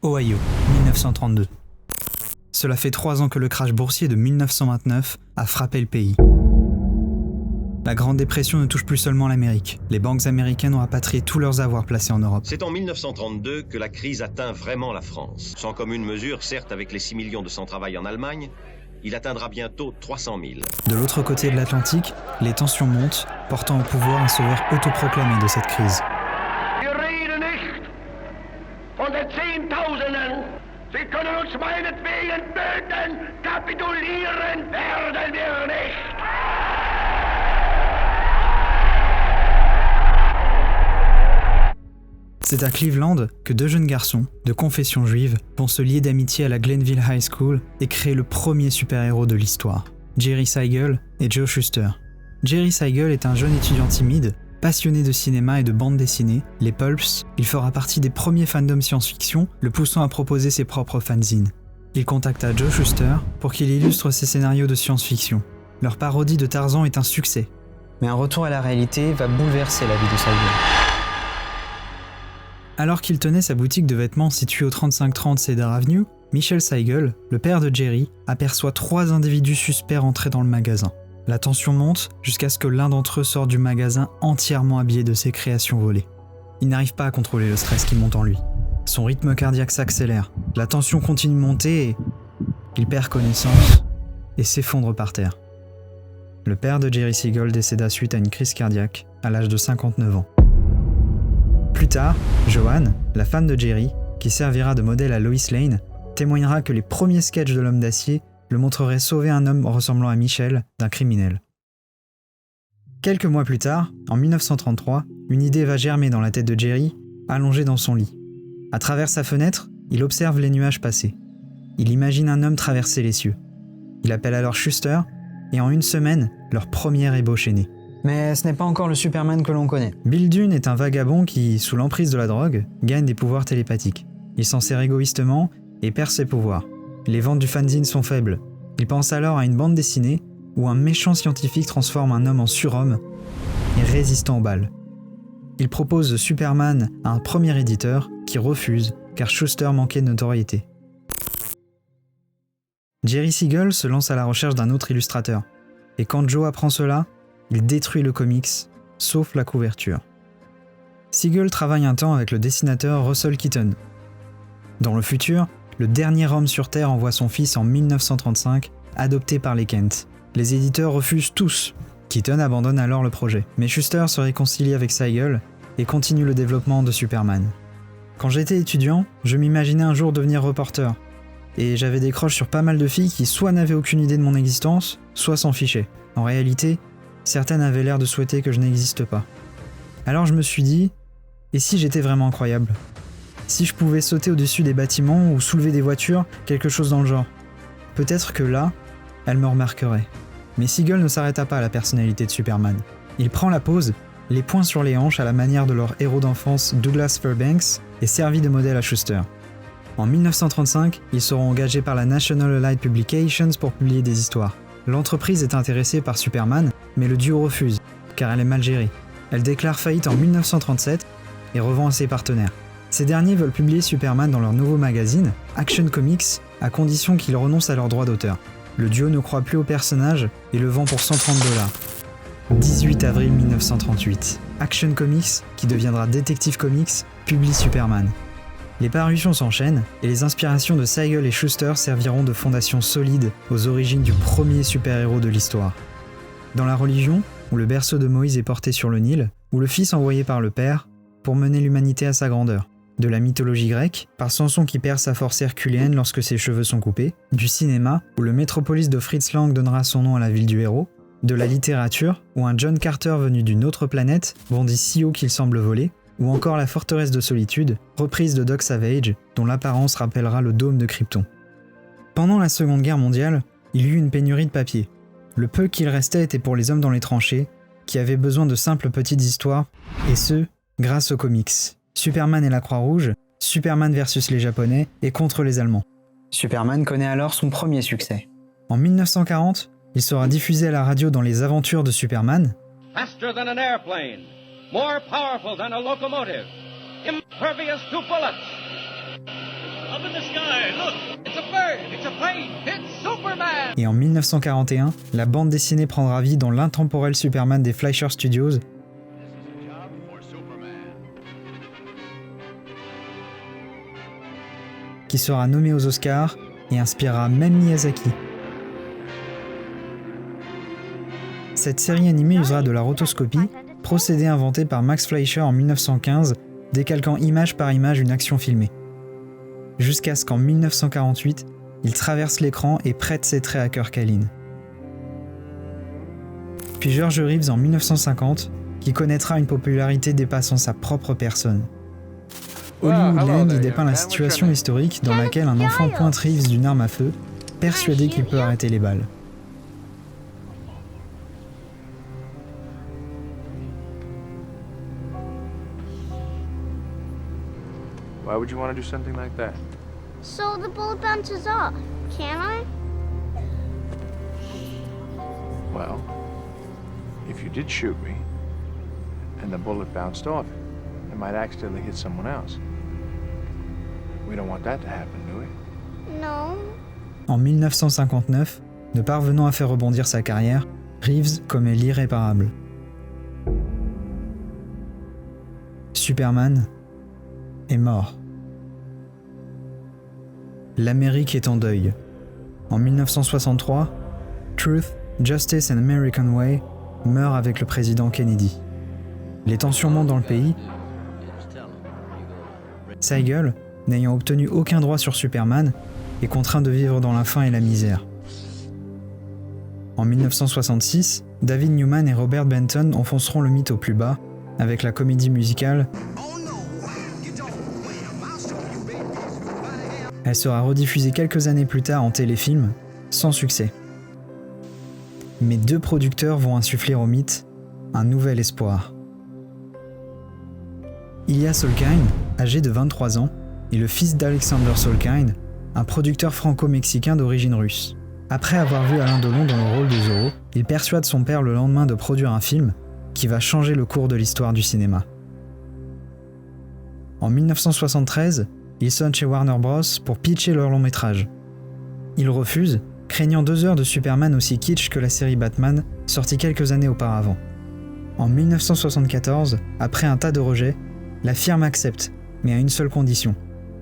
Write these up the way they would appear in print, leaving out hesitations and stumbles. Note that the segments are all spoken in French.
Ohio, 1932. Cela fait 3 ans que le crash boursier de 1929 a frappé le pays. La Grande Dépression ne touche plus seulement l'Amérique. Les banques américaines ont rapatrié tous leurs avoirs placés en Europe. C'est en 1932 que la crise atteint vraiment la France. Sans commune mesure, certes, avec les 6 millions de sans-travail en Allemagne, il atteindra bientôt 300 000. De l'autre côté de l'Atlantique, les tensions montent, portant au pouvoir un sauveur autoproclamé de cette crise. Wir reden nicht von den Zehntausenden. Sie können uns meinetwegen töten. Kapitulieren werden wir nicht. C'est à Cleveland que 2 jeunes garçons, de confession juive, vont se lier d'amitié à la Glenville High School et créer le premier super-héros de l'histoire, Jerry Siegel et Joe Shuster. Jerry Siegel est un jeune étudiant timide, passionné de cinéma et de bande dessinée, les pulps. Il fera partie des premiers fandoms science-fiction, le poussant à proposer ses propres fanzines. Il contacta Joe Shuster pour qu'il illustre ses scénarios de science-fiction. Leur parodie de Tarzan est un succès. Mais un retour à la réalité va bouleverser la vie de Siegel. Alors qu'il tenait sa boutique de vêtements située au 3530 Cedar Avenue, Michel Siegel, le père de Jerry, aperçoit 3 individus suspects rentrer dans le magasin. La tension monte jusqu'à ce que l'un d'entre eux sorte du magasin entièrement habillé de ses créations volées. Il n'arrive pas à contrôler le stress qui monte en lui. Son rythme cardiaque s'accélère, la tension continue de monter et il perd connaissance et s'effondre par terre. Le père de Jerry Siegel décéda suite à une crise cardiaque à l'âge de 59 ans. Plus tard, Joanne, la femme de Jerry, qui servira de modèle à Lois Lane, témoignera que les premiers sketchs de l'homme d'acier le montreraient sauver un homme ressemblant à Michel d'un criminel. Quelques mois plus tard, en 1933, une idée va germer dans la tête de Jerry, allongé dans son lit. À travers sa fenêtre, il observe les nuages passer. Il imagine un homme traverser les cieux. Il appelle alors Shuster, et en 1 semaine, leur première ébauche est née. Mais ce n'est pas encore le Superman que l'on connaît. Bill Dunne est un vagabond qui, sous l'emprise de la drogue, gagne des pouvoirs télépathiques. Il s'en sert égoïstement et perd ses pouvoirs. Les ventes du fanzine sont faibles. Il pense alors à une bande dessinée où un méchant scientifique transforme un homme en surhomme et résistant aux balles. Il propose Superman à un premier éditeur qui refuse car Shuster manquait de notoriété. Jerry Siegel se lance à la recherche d'un autre illustrateur. Et quand Joe apprend cela, il détruit le comics, sauf la couverture. Siegel travaille un temps avec le dessinateur Russell Keaton. Dans le futur, le dernier homme sur Terre envoie son fils en 1935, adopté par les Kent. Les éditeurs refusent tous. Keaton abandonne alors le projet. Mais Shuster se réconcilie avec Siegel et continue le développement de Superman. Quand j'étais étudiant, je m'imaginais un jour devenir reporter. Et j'avais des croches sur pas mal de filles qui soit n'avaient aucune idée de mon existence, soit s'en fichaient. En réalité, certaines avaient l'air de souhaiter que je n'existe pas. Alors je me suis dit, et si j'étais vraiment incroyable ? Si je pouvais sauter au-dessus des bâtiments ou soulever des voitures, quelque chose dans le genre. Peut-être que là, elle me remarquerait. Mais Siegel ne s'arrêta pas à la personnalité de Superman. Il prend la pose, les poings sur les hanches à la manière de leur héros d'enfance Douglas Fairbanks et servit de modèle à Shuster. En 1935, ils seront engagés par la National Allied Publications pour publier des histoires. L'entreprise est intéressée par Superman, mais le duo refuse, car elle est mal gérée. Elle déclare faillite en 1937 et revend à ses partenaires. Ces derniers veulent publier Superman dans leur nouveau magazine, Action Comics, à condition qu'ils renoncent à leurs droits d'auteur. Le duo ne croit plus au personnage et le vend pour $130. 18 avril 1938, Action Comics, qui deviendra Detective Comics, publie Superman. Les parutions s'enchaînent et les inspirations de Siegel et Shuster serviront de fondation solide aux origines du premier super-héros de l'histoire. Dans la religion, où le berceau de Moïse est porté sur le Nil, ou le fils envoyé par le père pour mener l'humanité à sa grandeur. De la mythologie grecque, par Samson qui perd sa force herculéenne lorsque ses cheveux sont coupés, du cinéma, où le métropolis de Fritz Lang donnera son nom à la ville du héros, de la littérature, où un John Carter venu d'une autre planète bondit si haut qu'il semble voler, ou encore la forteresse de solitude, reprise de Doc Savage, dont l'apparence rappellera le dôme de Krypton. Pendant la Seconde Guerre mondiale, il y eut une pénurie de papier. Le peu qu'il restait était pour les hommes dans les tranchées, qui avaient besoin de simples petites histoires, et ce, grâce aux comics. Superman et la Croix-Rouge, Superman versus les Japonais et contre les Allemands. Superman connaît alors son premier succès. En 1940, il sera diffusé à la radio dans Les Aventures de Superman, Faster than an airplane, more powerful than a locomotive, impervious to bullets. a plane. It's Superman. Et en 1941, la bande dessinée prendra vie dans l'intemporel Superman des Fleischer Studios, qui sera nommé aux Oscars et inspirera même Miyazaki. Cette série animée usera de la rotoscopie, procédé inventé par Max Fleischer en 1915, décalquant image par image une action filmée. Jusqu'à ce qu'en 1948, il traverse l'écran et prête ses traits à cœur câline. Puis George Reeves en 1950, qui connaîtra une popularité dépassant sa propre personne. Hollywoodland y dépeint la situation historique dans laquelle un enfant pointe Reeves d'une arme à feu, persuadé qu'il peut arrêter les balles. Why would you want to do something like that? So the bullet bounces off, can I? Well, if you did shoot me, and the bullet bounced off, it might accidentally hit someone else. We don't want that to happen, do we? No. En 1959, ne parvenant à faire rebondir sa carrière, Reeves commet l'irréparable. Superman est mort. L'Amérique est en deuil. En 1963, Truth, Justice and American Way meurt avec le président Kennedy. Les tensions montent dans le pays. Siegel, n'ayant obtenu aucun droit sur Superman, est contraint de vivre dans la faim et la misère. En 1966, David Newman et Robert Benton enfonceront le mythe au plus bas avec la comédie musicale. Elle sera rediffusée quelques années plus tard en téléfilm, sans succès. Mais deux producteurs vont insuffler au mythe un nouvel espoir. Ilya Solkine, âgé de 23 ans, est le fils d'Alexander Solkine, un producteur franco-mexicain d'origine russe. Après avoir vu Alain Delon dans le rôle de Zorro, il persuade son père le lendemain de produire un film qui va changer le cours de l'histoire du cinéma. En 1973, ils sonnent chez Warner Bros. Pour pitcher leur long métrage. Ils refusent, craignant 2 heures de Superman aussi kitsch que la série Batman, sortie quelques années auparavant. En 1974, après un tas de rejets, la firme accepte, mais à une seule condition,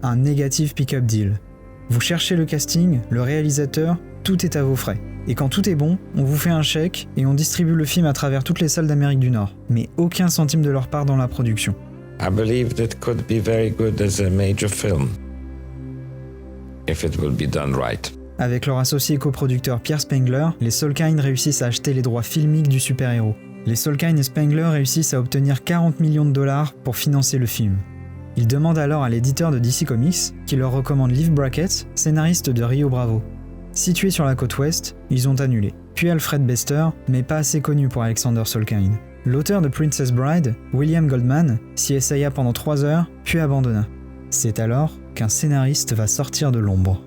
un négatif pick-up deal. Vous cherchez le casting, le réalisateur, tout est à vos frais. Et quand tout est bon, on vous fait un chèque et on distribue le film à travers toutes les salles d'Amérique du Nord, mais aucun centime de leur part dans la production. I believe that could be very good as a major film, if it will be done right. Avec leur associé coproducteur Pierre Spengler, les Solkine réussissent à acheter les droits filmiques du super-héros. Les Solkine et Spengler réussissent à obtenir 40 millions de dollars pour financer le film. Ils demandent alors à l'éditeur de DC Comics, qui leur recommande Leif Brackett, scénariste de Rio Bravo. Situé sur la côte ouest, ils ont annulé. Puis Alfred Bester, mais pas assez connu pour Alexander Solkine. L'auteur de Princess Bride, William Goldman, s'y essaya pendant 3 heures, puis abandonna. C'est alors qu'un scénariste va sortir de l'ombre.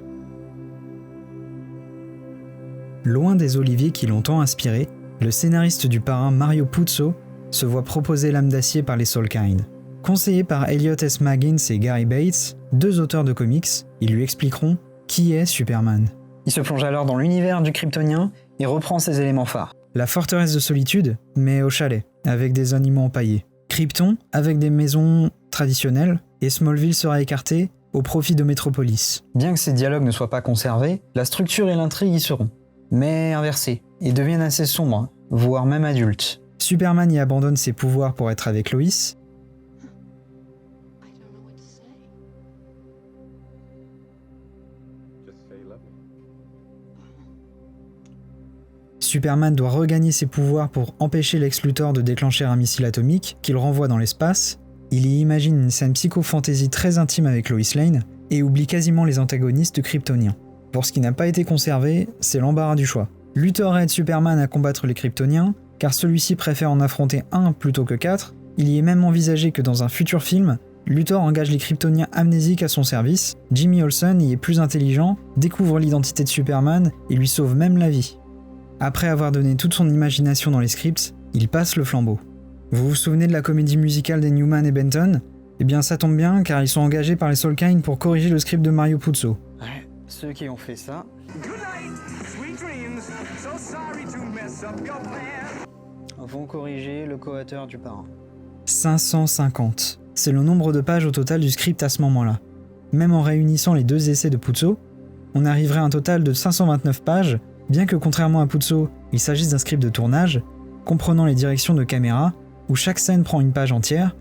Loin des oliviers qui l'ont tant inspiré, le scénariste du Parrain Mario Puzo se voit proposer l'âme d'acier par les Solkine. Conseillé par Elliot S. Maggins et Gary Bates, 2 auteurs de comics, ils lui expliqueront qui est Superman. Il se plonge alors dans l'univers du Kryptonien et reprend ses éléments phares. La forteresse de solitude, mais au chalet, avec des animaux empaillés. Krypton, avec des maisons traditionnelles, et Smallville sera écarté au profit de Metropolis. Bien que ces dialogues ne soient pas conservés, la structure et l'intrigue y seront, mais inversées, et deviennent assez sombres, voire même adultes. Superman y abandonne ses pouvoirs pour être avec Lois. Superman doit regagner ses pouvoirs pour empêcher Lex Luthor de déclencher un missile atomique qu'il renvoie dans l'espace. Il y imagine une scène psycho-fantasy très intime avec Lois Lane et oublie quasiment les antagonistes kryptoniens. Pour ce qui n'a pas été conservé, c'est l'embarras du choix. Luthor aide Superman à combattre les kryptoniens, car celui-ci préfère en affronter un plutôt que 4. Il y est même envisagé que dans un futur film, Luthor engage les kryptoniens amnésiques à son service. Jimmy Olsen y est plus intelligent, découvre l'identité de Superman et lui sauve même la vie. Après avoir donné toute son imagination dans les scripts, il passe le flambeau. Vous vous souvenez de la comédie musicale des Newman et Benton ? Eh bien ça tombe bien car ils sont engagés par les Solkine pour corriger le script de Mario Puzo. ceux qui ont fait ça vont corriger le coauteur du parrain. 550. C'est le nombre de pages au total du script à ce moment-là. Même en réunissant les deux essais de Puzo, on arriverait à un total de 529 pages, bien que contrairement à Puzo, il s'agisse d'un script de tournage, comprenant les directions de caméra, où chaque scène prend une page entière.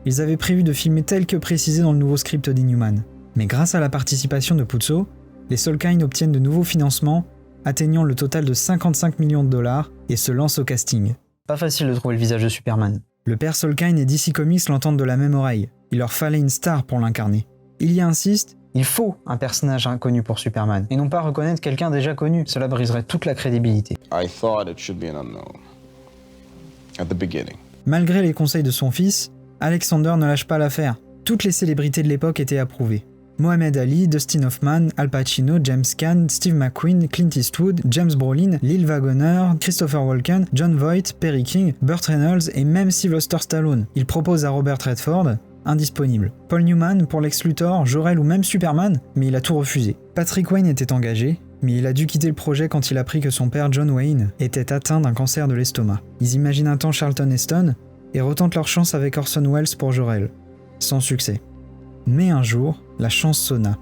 Ils avaient prévu de filmer tel que précisé dans le nouveau script d'Inhuman. Mais grâce à la participation de Puzo, les Salkind obtiennent de nouveaux financements, atteignant le total de 55 millions de dollars, et se lancent au casting. Pas facile de trouver le visage de Superman. Le père Salkind et DC Comics l'entendent de la même oreille. Il leur fallait une star pour l'incarner. Ilya insiste, il faut un personnage inconnu pour Superman, et non pas reconnaître quelqu'un déjà connu. Cela briserait toute la crédibilité. I thought it should be an unknown. At the beginning. Malgré les conseils de son fils, Alexander ne lâche pas l'affaire. Toutes les célébrités de l'époque étaient approuvées. Mohamed Ali, Dustin Hoffman, Al Pacino, James Caan, Steve McQueen, Clint Eastwood, James Brolin, Lil Waggoner, Christopher Walken, Jon Voight, Perry King, Burt Reynolds et même Sylvester Stallone. Il propose à Robert Redford, indisponible. Paul Newman pour Lex Luthor, Jor-El ou même Superman, mais il a tout refusé. Patrick Wayne était engagé, mais il a dû quitter le projet quand il apprit que son père John Wayne était atteint d'un cancer de l'estomac. Ils imaginent un temps Charlton Heston et retentent leur chance avec Orson Welles pour Jor-El. Sans succès. Mais un jour, la chance sonna.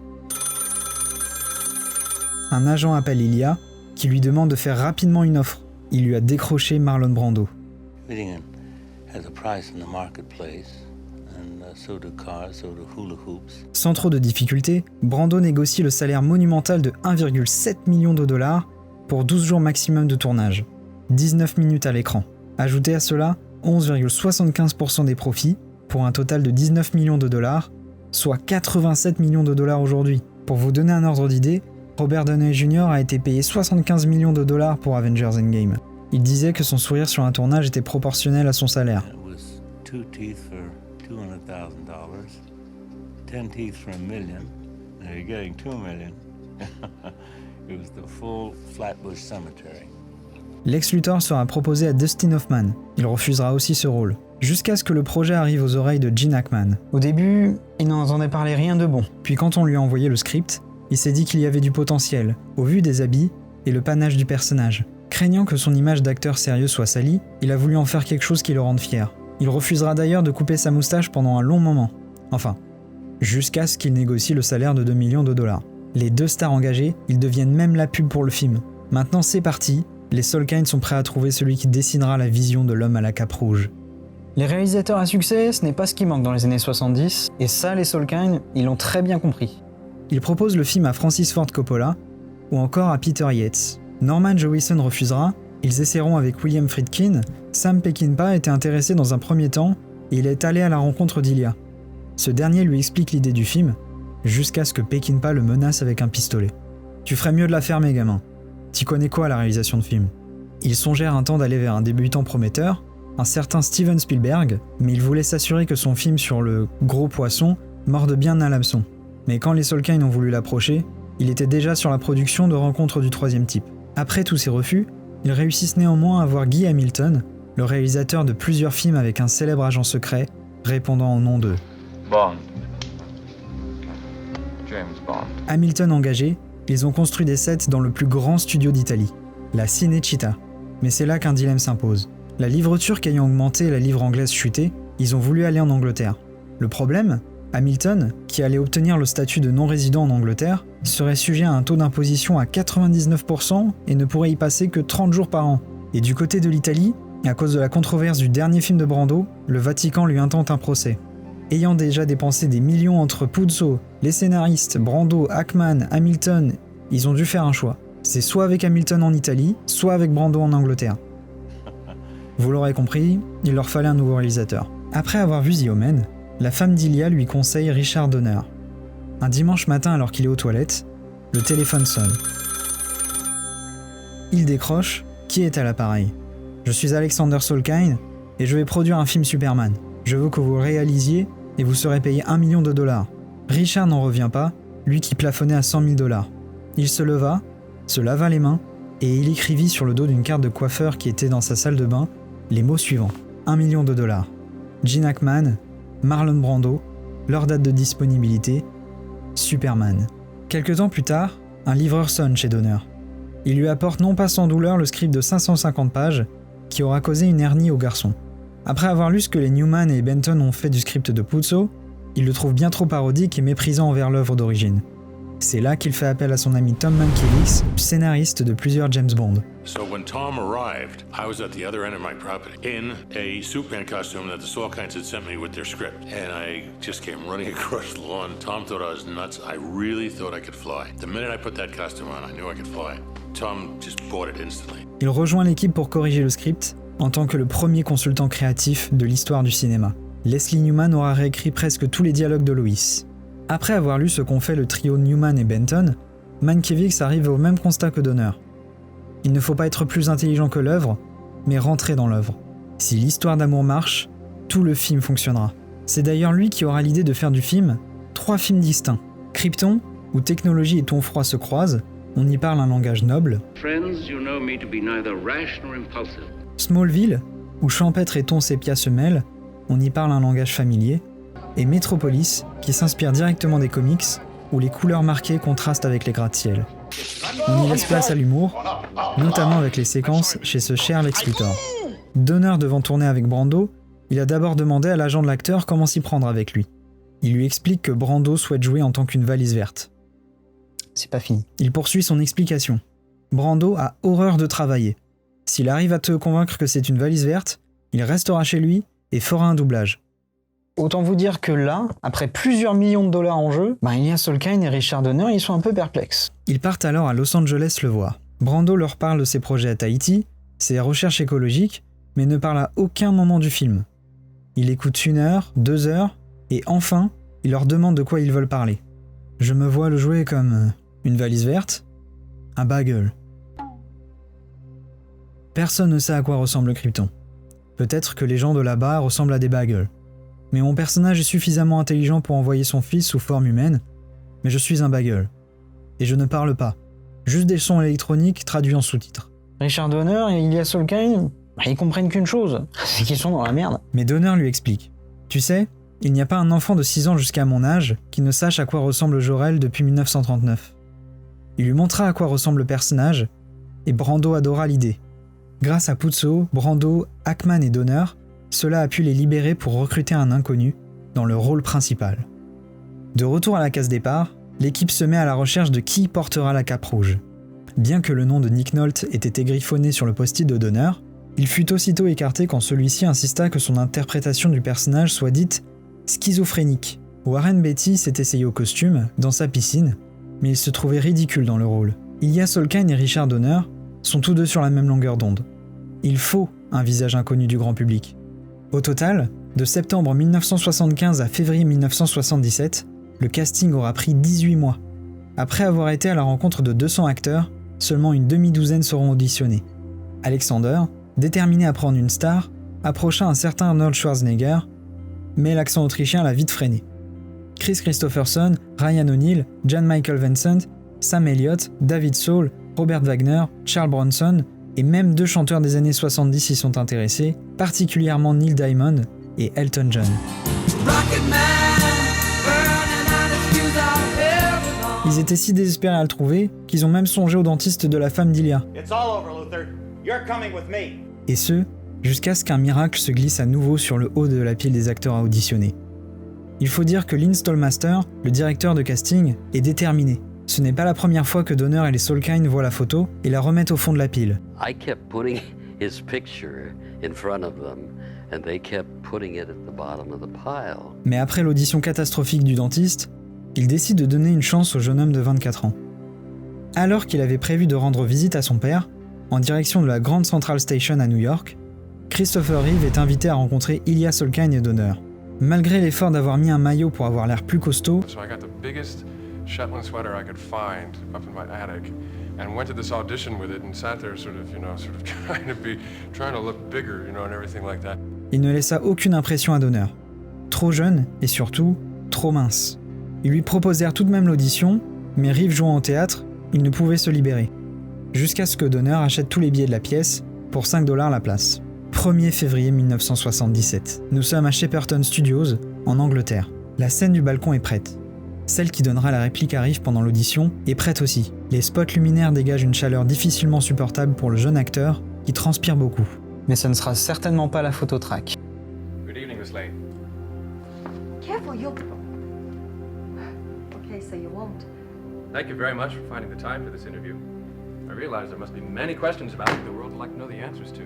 Un agent appelle Ilya, qui lui demande de faire rapidement une offre. Il lui a décroché Marlon Brando. Whittingham has a price in the marketplace, and so do cars, so do hula hoops. Sans trop de difficultés, Brando négocie le salaire monumental de 1,7 million de dollars pour 12 jours maximum de tournage. 19 minutes à l'écran. Ajoutez à cela 11,75% des profits, pour un total de 19 millions de dollars, soit 87 millions de dollars aujourd'hui. Pour vous donner un ordre d'idée, Robert Downey Jr. a été payé 75 millions de dollars pour Avengers Endgame. Il disait que son sourire sur un tournage était proportionnel à son salaire. It was 2 teeth for $200,000, 10 teeth for $1 million. Now you're getting $2 million. It was the full Flatbush Cemetery. Lex Luthor sera proposé à Dustin Hoffman. Il refusera aussi ce rôle. Jusqu'à ce que le projet arrive aux oreilles de Gene Hackman. Au début, il n'en entendait parler rien de bon. Puis quand on lui a envoyé le script, il s'est dit qu'il y avait du potentiel, au vu des habits et le panache du personnage. Craignant que son image d'acteur sérieux soit salie, il a voulu en faire quelque chose qui le rende fier. Il refusera d'ailleurs de couper sa moustache pendant un long moment. Enfin, jusqu'à ce qu'il négocie le salaire de 2 millions de dollars. Les deux stars engagées, ils deviennent même la pub pour le film. Maintenant c'est parti, les Salkind sont prêts à trouver celui qui dessinera la vision de l'homme à la cape rouge. Les réalisateurs à succès, ce n'est pas ce qui manque dans les années 70, et ça, les Salkind, ils l'ont très bien compris. Ils proposent le film à Francis Ford Coppola, ou encore à Peter Yates. Norman Jewison refusera, ils essaieront avec William Friedkin, Sam Peckinpah était intéressé dans un premier temps, et il est allé à la rencontre d'Ilya. Ce dernier lui explique l'idée du film, jusqu'à ce que Peckinpah le menace avec un pistolet. « Tu ferais mieux de la fermer, gamin. T'y connais quoi à la réalisation de films ?» Ils songèrent un temps d'aller vers un débutant prometteur, un certain Steven Spielberg, mais il voulait s'assurer que son film sur le gros poisson morde bien à l'hameçon. Mais quand les Salkind ont voulu l'approcher, il était déjà sur la production de Rencontre du troisième type. Après tous ces refus, ils réussissent néanmoins à voir Guy Hamilton, le réalisateur de plusieurs films avec un célèbre agent secret, répondant au nom de Bond. James Bond. Hamilton engagé, ils ont construit des sets dans le plus grand studio d'Italie, la Cinecittà. Mais c'est là qu'un dilemme s'impose. La livre turque ayant augmenté et la livre anglaise chuté, ils ont voulu aller en Angleterre. Le problème, Hamilton, qui allait obtenir le statut de non-résident en Angleterre, serait sujet à un taux d'imposition à 99% et ne pourrait y passer que 30 jours par an. Et du côté de l'Italie, à cause de la controverse du dernier film de Brando, le Vatican lui intente un procès. Ayant déjà dépensé des millions entre Puzo, les scénaristes, Brando, Hackman, Hamilton, ils ont dû faire un choix. C'est soit avec Hamilton en Italie, soit avec Brando en Angleterre. Vous l'aurez compris, il leur fallait un nouveau réalisateur. Après avoir vu The Omen, la femme d'Ilya lui conseille Richard Donner. Un dimanche matin alors qu'il est aux toilettes, le téléphone sonne. Il décroche, qui est à l'appareil ? Je suis Alexander Salkind et je vais produire un film Superman. Je veux que vous le réalisiez et vous serez payé 1 million de dollars. Richard n'en revient pas, lui qui plafonnait à 100 000 dollars. Il se leva, se lava les mains et il écrivit sur le dos d'une carte de coiffeur qui était dans sa salle de bain les mots suivants. 1 million de dollars. Gene Hackman, Marlon Brando, leur date de disponibilité, Superman. Quelque temps plus tard, un livreur sonne chez Donner. Il lui apporte non pas sans douleur le script de 550 pages qui aura causé une hernie au garçon. Après avoir lu ce que les Newman et Benton ont fait du script de Puzo, il le trouve bien trop parodique et méprisant envers l'œuvre d'origine. C'est là qu'il fait appel à son ami Tom Mankiewicz, scénariste de plusieurs James Bond. So when Tom arrived, I was at the other end of my property in a Superman costume that the Salkinds had sent me with their script. And I just came running across the lawn. Tom thought I was nuts. I really thought I could fly. The minute I put that costume on, I knew I could fly. Tom just bought it instantly. Il rejoint l'équipe pour corriger le script en tant que le premier consultant créatif de l'histoire du cinéma. Leslie Newman aura réécrit presque tous les dialogues de Lois. Après avoir lu ce qu'ont fait le trio Newman et Benton, Mankiewicz arrive au même constat que Donner. Il ne faut pas être plus intelligent que l'œuvre, mais rentrer dans l'œuvre. Si l'histoire d'amour marche, tout le film fonctionnera. C'est d'ailleurs lui qui aura l'idée de faire du film 3 films distincts. Krypton, où technologie et ton froid se croisent, on y parle un langage noble. Friends, you know me to be neither rash nor impulsive. Smallville, où champêtre et ton sépia se mêlent, on y parle un langage familier. Et Metropolis, qui s'inspire directement des comics, où les couleurs marquées contrastent avec les gratte-ciel. On y laisse place à l'humour, notamment avec les séquences chez ce cher Lex Luthor. Donner devant tourner avec Brando, il a d'abord demandé à l'agent de l'acteur comment s'y prendre avec lui. Il lui explique que Brando souhaite jouer en tant qu'une valise verte. C'est pas fini. Il poursuit son explication. Brando a horreur de travailler. S'il arrive à te convaincre que c'est une valise verte, il restera chez lui et fera un doublage. Autant vous dire que là, après plusieurs millions de dollars en jeu, Elias Salkind et Richard Donner, ils sont un peu perplexes. Ils partent alors à Los Angeles le voir. Brando leur parle de ses projets à Tahiti, ses recherches écologiques, mais ne parle à aucun moment du film. Il écoute 1 heure, 2 heures, et enfin, il leur demande de quoi ils veulent parler. Je me vois le jouer comme une valise verte, un bagel. Personne ne sait à quoi ressemble Krypton. Peut-être que les gens de là-bas ressemblent à des bagels. Mais mon personnage est suffisamment intelligent pour envoyer son fils sous forme humaine, mais je suis un bagel. Et je ne parle pas, juste des sons électroniques traduits en sous-titres. Richard Donner et Ilya Salkind, ils comprennent qu'une chose, c'est qu'ils sont dans la merde. Mais Donner lui explique. Tu sais, il n'y a pas un enfant de 6 ans jusqu'à mon âge qui ne sache à quoi ressemble Jor-El depuis 1939. Il lui montra à quoi ressemble le personnage, et Brando adora l'idée. Grâce à Puzo, Brando, Hackman et Donner, cela a pu les libérer pour recruter un inconnu dans le rôle principal. De retour à la case départ, l'équipe se met à la recherche de qui portera la cape rouge. Bien que le nom de Nick Nolte ait été griffonné sur le post-it de Donner, il fut aussitôt écarté quand celui-ci insista que son interprétation du personnage soit dite schizophrénique. Warren Beatty s'est essayé au costume, dans sa piscine, mais il se trouvait ridicule dans le rôle. Ilya Salkind et Richard Donner sont tous deux sur la même longueur d'onde. Il faut un visage inconnu du grand public. Au total, de septembre 1975 à février 1977, le casting aura pris 18 mois. Après avoir été à la rencontre de 200 acteurs, seulement une demi-douzaine seront auditionnés. Alexander, déterminé à prendre une star, approcha un certain Arnold Schwarzenegger, mais l'accent autrichien l'a vite freiné. Chris Christopherson, Ryan O'Neal, Jan Michael Vincent, Sam Elliott, David Soul, Robert Wagner, Charles Bronson, et même 2 chanteurs des années 70 y sont intéressés, particulièrement Neil Diamond et Elton John. Ils étaient si désespérés à le trouver qu'ils ont même songé au dentiste de la femme d'Ilya. Et ce, jusqu'à ce qu'un miracle se glisse à nouveau sur le haut de la pile des acteurs à auditionner. Il faut dire que Lynn Stallmaster, le directeur de casting, est déterminé. Ce n'est pas la première fois que Donner et les Salkind voient la photo et la remettent au fond de la pile. I kept putting his picture in front of them and they kept putting it at the bottom of the pile. Mais après l'audition catastrophique du dentiste, il décide de donner une chance au jeune homme de 24 ans. Alors qu'il avait prévu de rendre visite à son père, en direction de la Grand Central Station à New York, Christopher Reeve est invité à rencontrer Ilya Salkind et Donner. Malgré l'effort d'avoir mis un maillot pour avoir l'air plus costaud, Shetland sweater I could find up in my attic and went to this audition with it and sat there sort of trying to look bigger, and everything like that. Il ne laissa aucune impression à Donner. Trop jeune et surtout, trop mince. Ils lui proposèrent tout de même l'audition, mais Reeve jouant au théâtre, il ne pouvait se libérer. Jusqu'à ce que Donner achète tous les billets de la pièce pour $5 la place. 1er février 1977. Nous sommes à Shepperton Studios, en Angleterre. La scène du balcon est prête. Celle qui donnera la réplique à Reeves pendant l'audition est prête aussi. Les spots luminaires dégagent une chaleur difficilement supportable pour le jeune acteur qui transpire beaucoup. Mais ce ne sera certainement pas la phototrack. Good evening, Miss Lane. Careful, you'll... Okay, so you won't. Thank you very much for finding the time for this interview. I realize there must be many questions about it the world would like to know the answers to.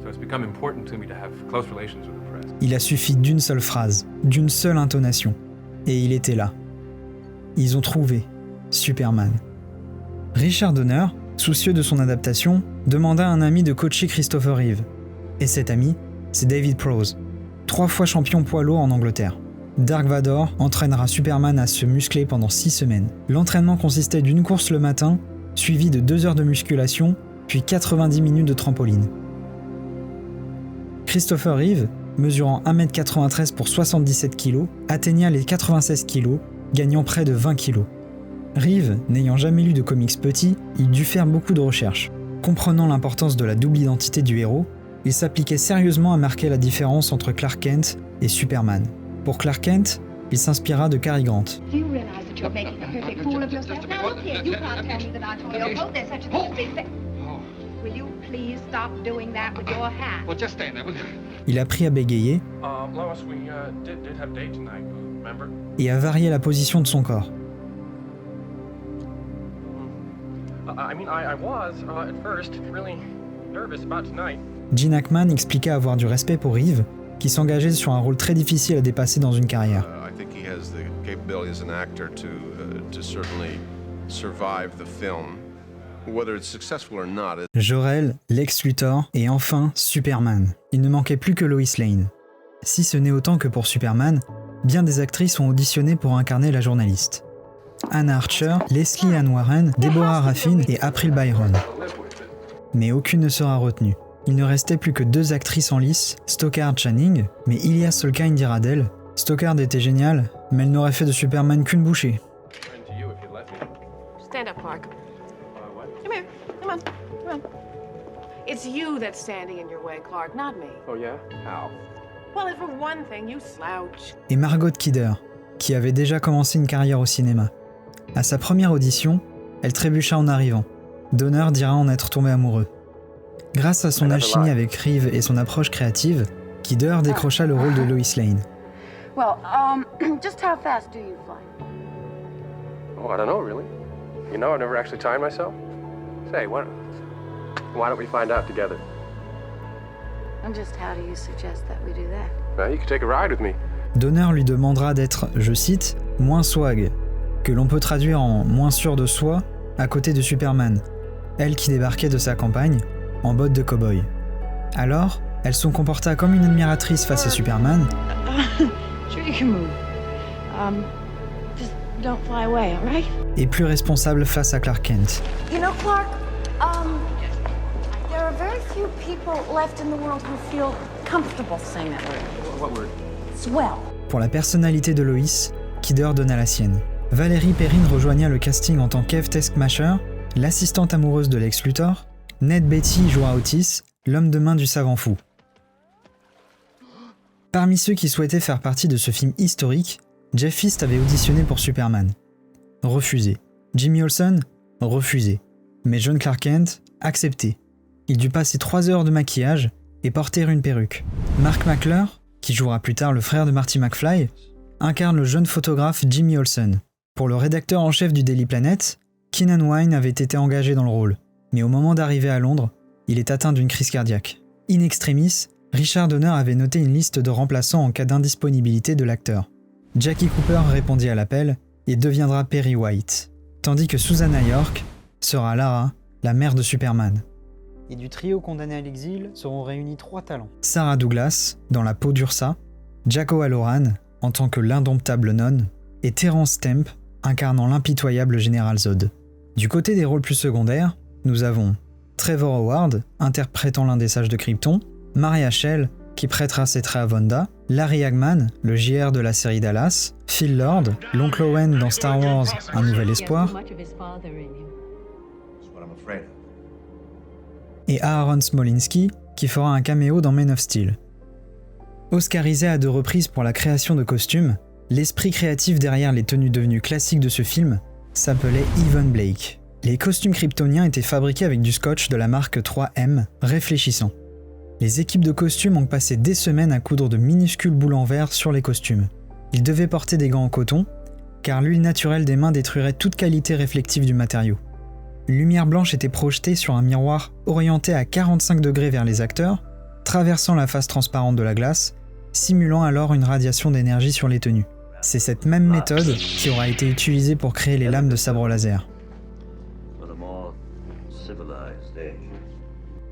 So it's become important to me to have close relations with the press. Il a suffi d'une seule phrase, d'une seule intonation. Et il était là. Ils ont trouvé Superman. Richard Donner, soucieux de son adaptation, demanda à un ami de coacher Christopher Reeve. Et cet ami, c'est David Prowse, 3 fois champion poids lourd en Angleterre. Dark Vador entraînera Superman à se muscler pendant 6 semaines. L'entraînement consistait d'une course le matin, suivie de 2 heures de musculation, puis 90 minutes de trampoline. Christopher Reeve, mesurant 1m93 pour 77 kg, atteigna les 96 kg, gagnant près de 20 kg. Reeve, n'ayant jamais lu de comics petits, il dut faire beaucoup de recherches. Comprenant l'importance de la double identité du héros, il s'appliquait sérieusement à marquer la différence entre Clark Kent et Superman. Pour Clark Kent, il s'inspira de Cary Grant. Il apprit à bégayer et à varier la position de son corps. Gene Hackman expliqua avoir du respect pour Reeve, qui s'engageait sur un rôle très difficile à dépasser dans une carrière. Jor-El, Lex Luthor et enfin Superman. Il ne manquait plus que Lois Lane. Si ce n'est autant que pour Superman, bien des actrices ont auditionné pour incarner la journaliste. Anna Archer, Leslie Ann Warren, Deborah Raffin et April Byron. Mais aucune ne sera retenue. Il ne restait plus que 2 actrices en lice, Stockard Channing, mais Ilya Solkine dira d'elle. Stockard était géniale, mais elle n'aurait fait de Superman qu'une bouchée. Stand up, Clark. Come here. Come on. Come on. It's you that's standing in your way, Clark, not me. Oh yeah? How? Well, for one thing, you slouch. Et Margot Kidder, qui avait déjà commencé une carrière au cinéma. À sa première audition, elle trébucha en arrivant. Donner dira en être tombé amoureux. Grâce à son alchimie avec Reeve et son approche créative, Kidder décrocha le rôle de Lois Lane. Well, just how fast do you fly? Oh, I don't know, really. You know, I've never actually timed myself. Say, why don't we find out together? And just how do you suggest that we do that? Well, you could take a ride with me. Donner lui demandera d'être, je cite, moins swag, que l'on peut traduire en moins sûr de soi, à côté de Superman, elle qui débarquait de sa campagne, en bottes de cow-boy. Alors, elle se comporta comme une admiratrice face à Superman. Sure you can move. Just don't fly away, all right? Et plus responsable face à Clark Kent. You know, Clark, there are very few people left in the world who feel comfortable saying that word. What word? Swell. Pour la personnalité de Lois, Kidder donna la sienne. Valérie Perrine rejoigna le casting en tant qu'Eve Taskmaster, l'assistante amoureuse de Lex Luthor. Ned Beatty jouera Otis, l'homme de main du savant fou. Parmi ceux qui souhaitaient faire partie de ce film historique, Jeff Feist avait auditionné pour Superman. Refusé. Jimmy Olsen, refusé. Mais John Clark Kent, accepté. Il dut passer 3 heures de maquillage et porter une perruque. Mark McClure, qui jouera plus tard le frère de Marty McFly, incarne le jeune photographe Jimmy Olsen. Pour le rédacteur en chef du Daily Planet, Keenan Wynn avait été engagé dans le rôle. Mais au moment d'arriver à Londres, il est atteint d'une crise cardiaque. In extremis, Richard Donner avait noté une liste de remplaçants en cas d'indisponibilité de l'acteur. Jackie Cooper répondit à l'appel et deviendra Perry White, tandis que Susanna York sera Lara, la mère de Superman. Et du trio condamné à l'exil seront réunis 3 talents. Sarah Douglas, dans la peau d'Ursa, Jack O'Halloran, en tant que l'indomptable nonne, et Terence Stamp, incarnant l'impitoyable général Zod. Du côté des rôles plus secondaires, nous avons Trevor Howard, interprétant l'un des sages de Krypton, Maria Schell, qui prêtera ses traits à Wanda, Larry Hagman, le JR de la série Dallas, Phil Lord, l'oncle Owen dans Star Wars Un Nouvel Espoir, et Aaron Smolinski, qui fera un caméo dans Man of Steel. Oscarisé à 2 reprises pour la création de costumes, L'esprit créatif derrière les tenues devenues classiques de ce film s'appelait Evan Blake. Les costumes kryptoniens étaient fabriqués avec du scotch de la marque 3M réfléchissant. Les équipes de costumes ont passé des semaines à coudre de minuscules boules en verre sur les costumes. Ils devaient porter des gants en coton, car l'huile naturelle des mains détruirait toute qualité réflective du matériau. Une lumière blanche était projetée sur un miroir orienté à 45 degrés vers les acteurs, traversant la face transparente de la glace, simulant alors une radiation d'énergie sur les tenues. C'est cette même méthode qui aura été utilisée pour créer les lames de sabre laser.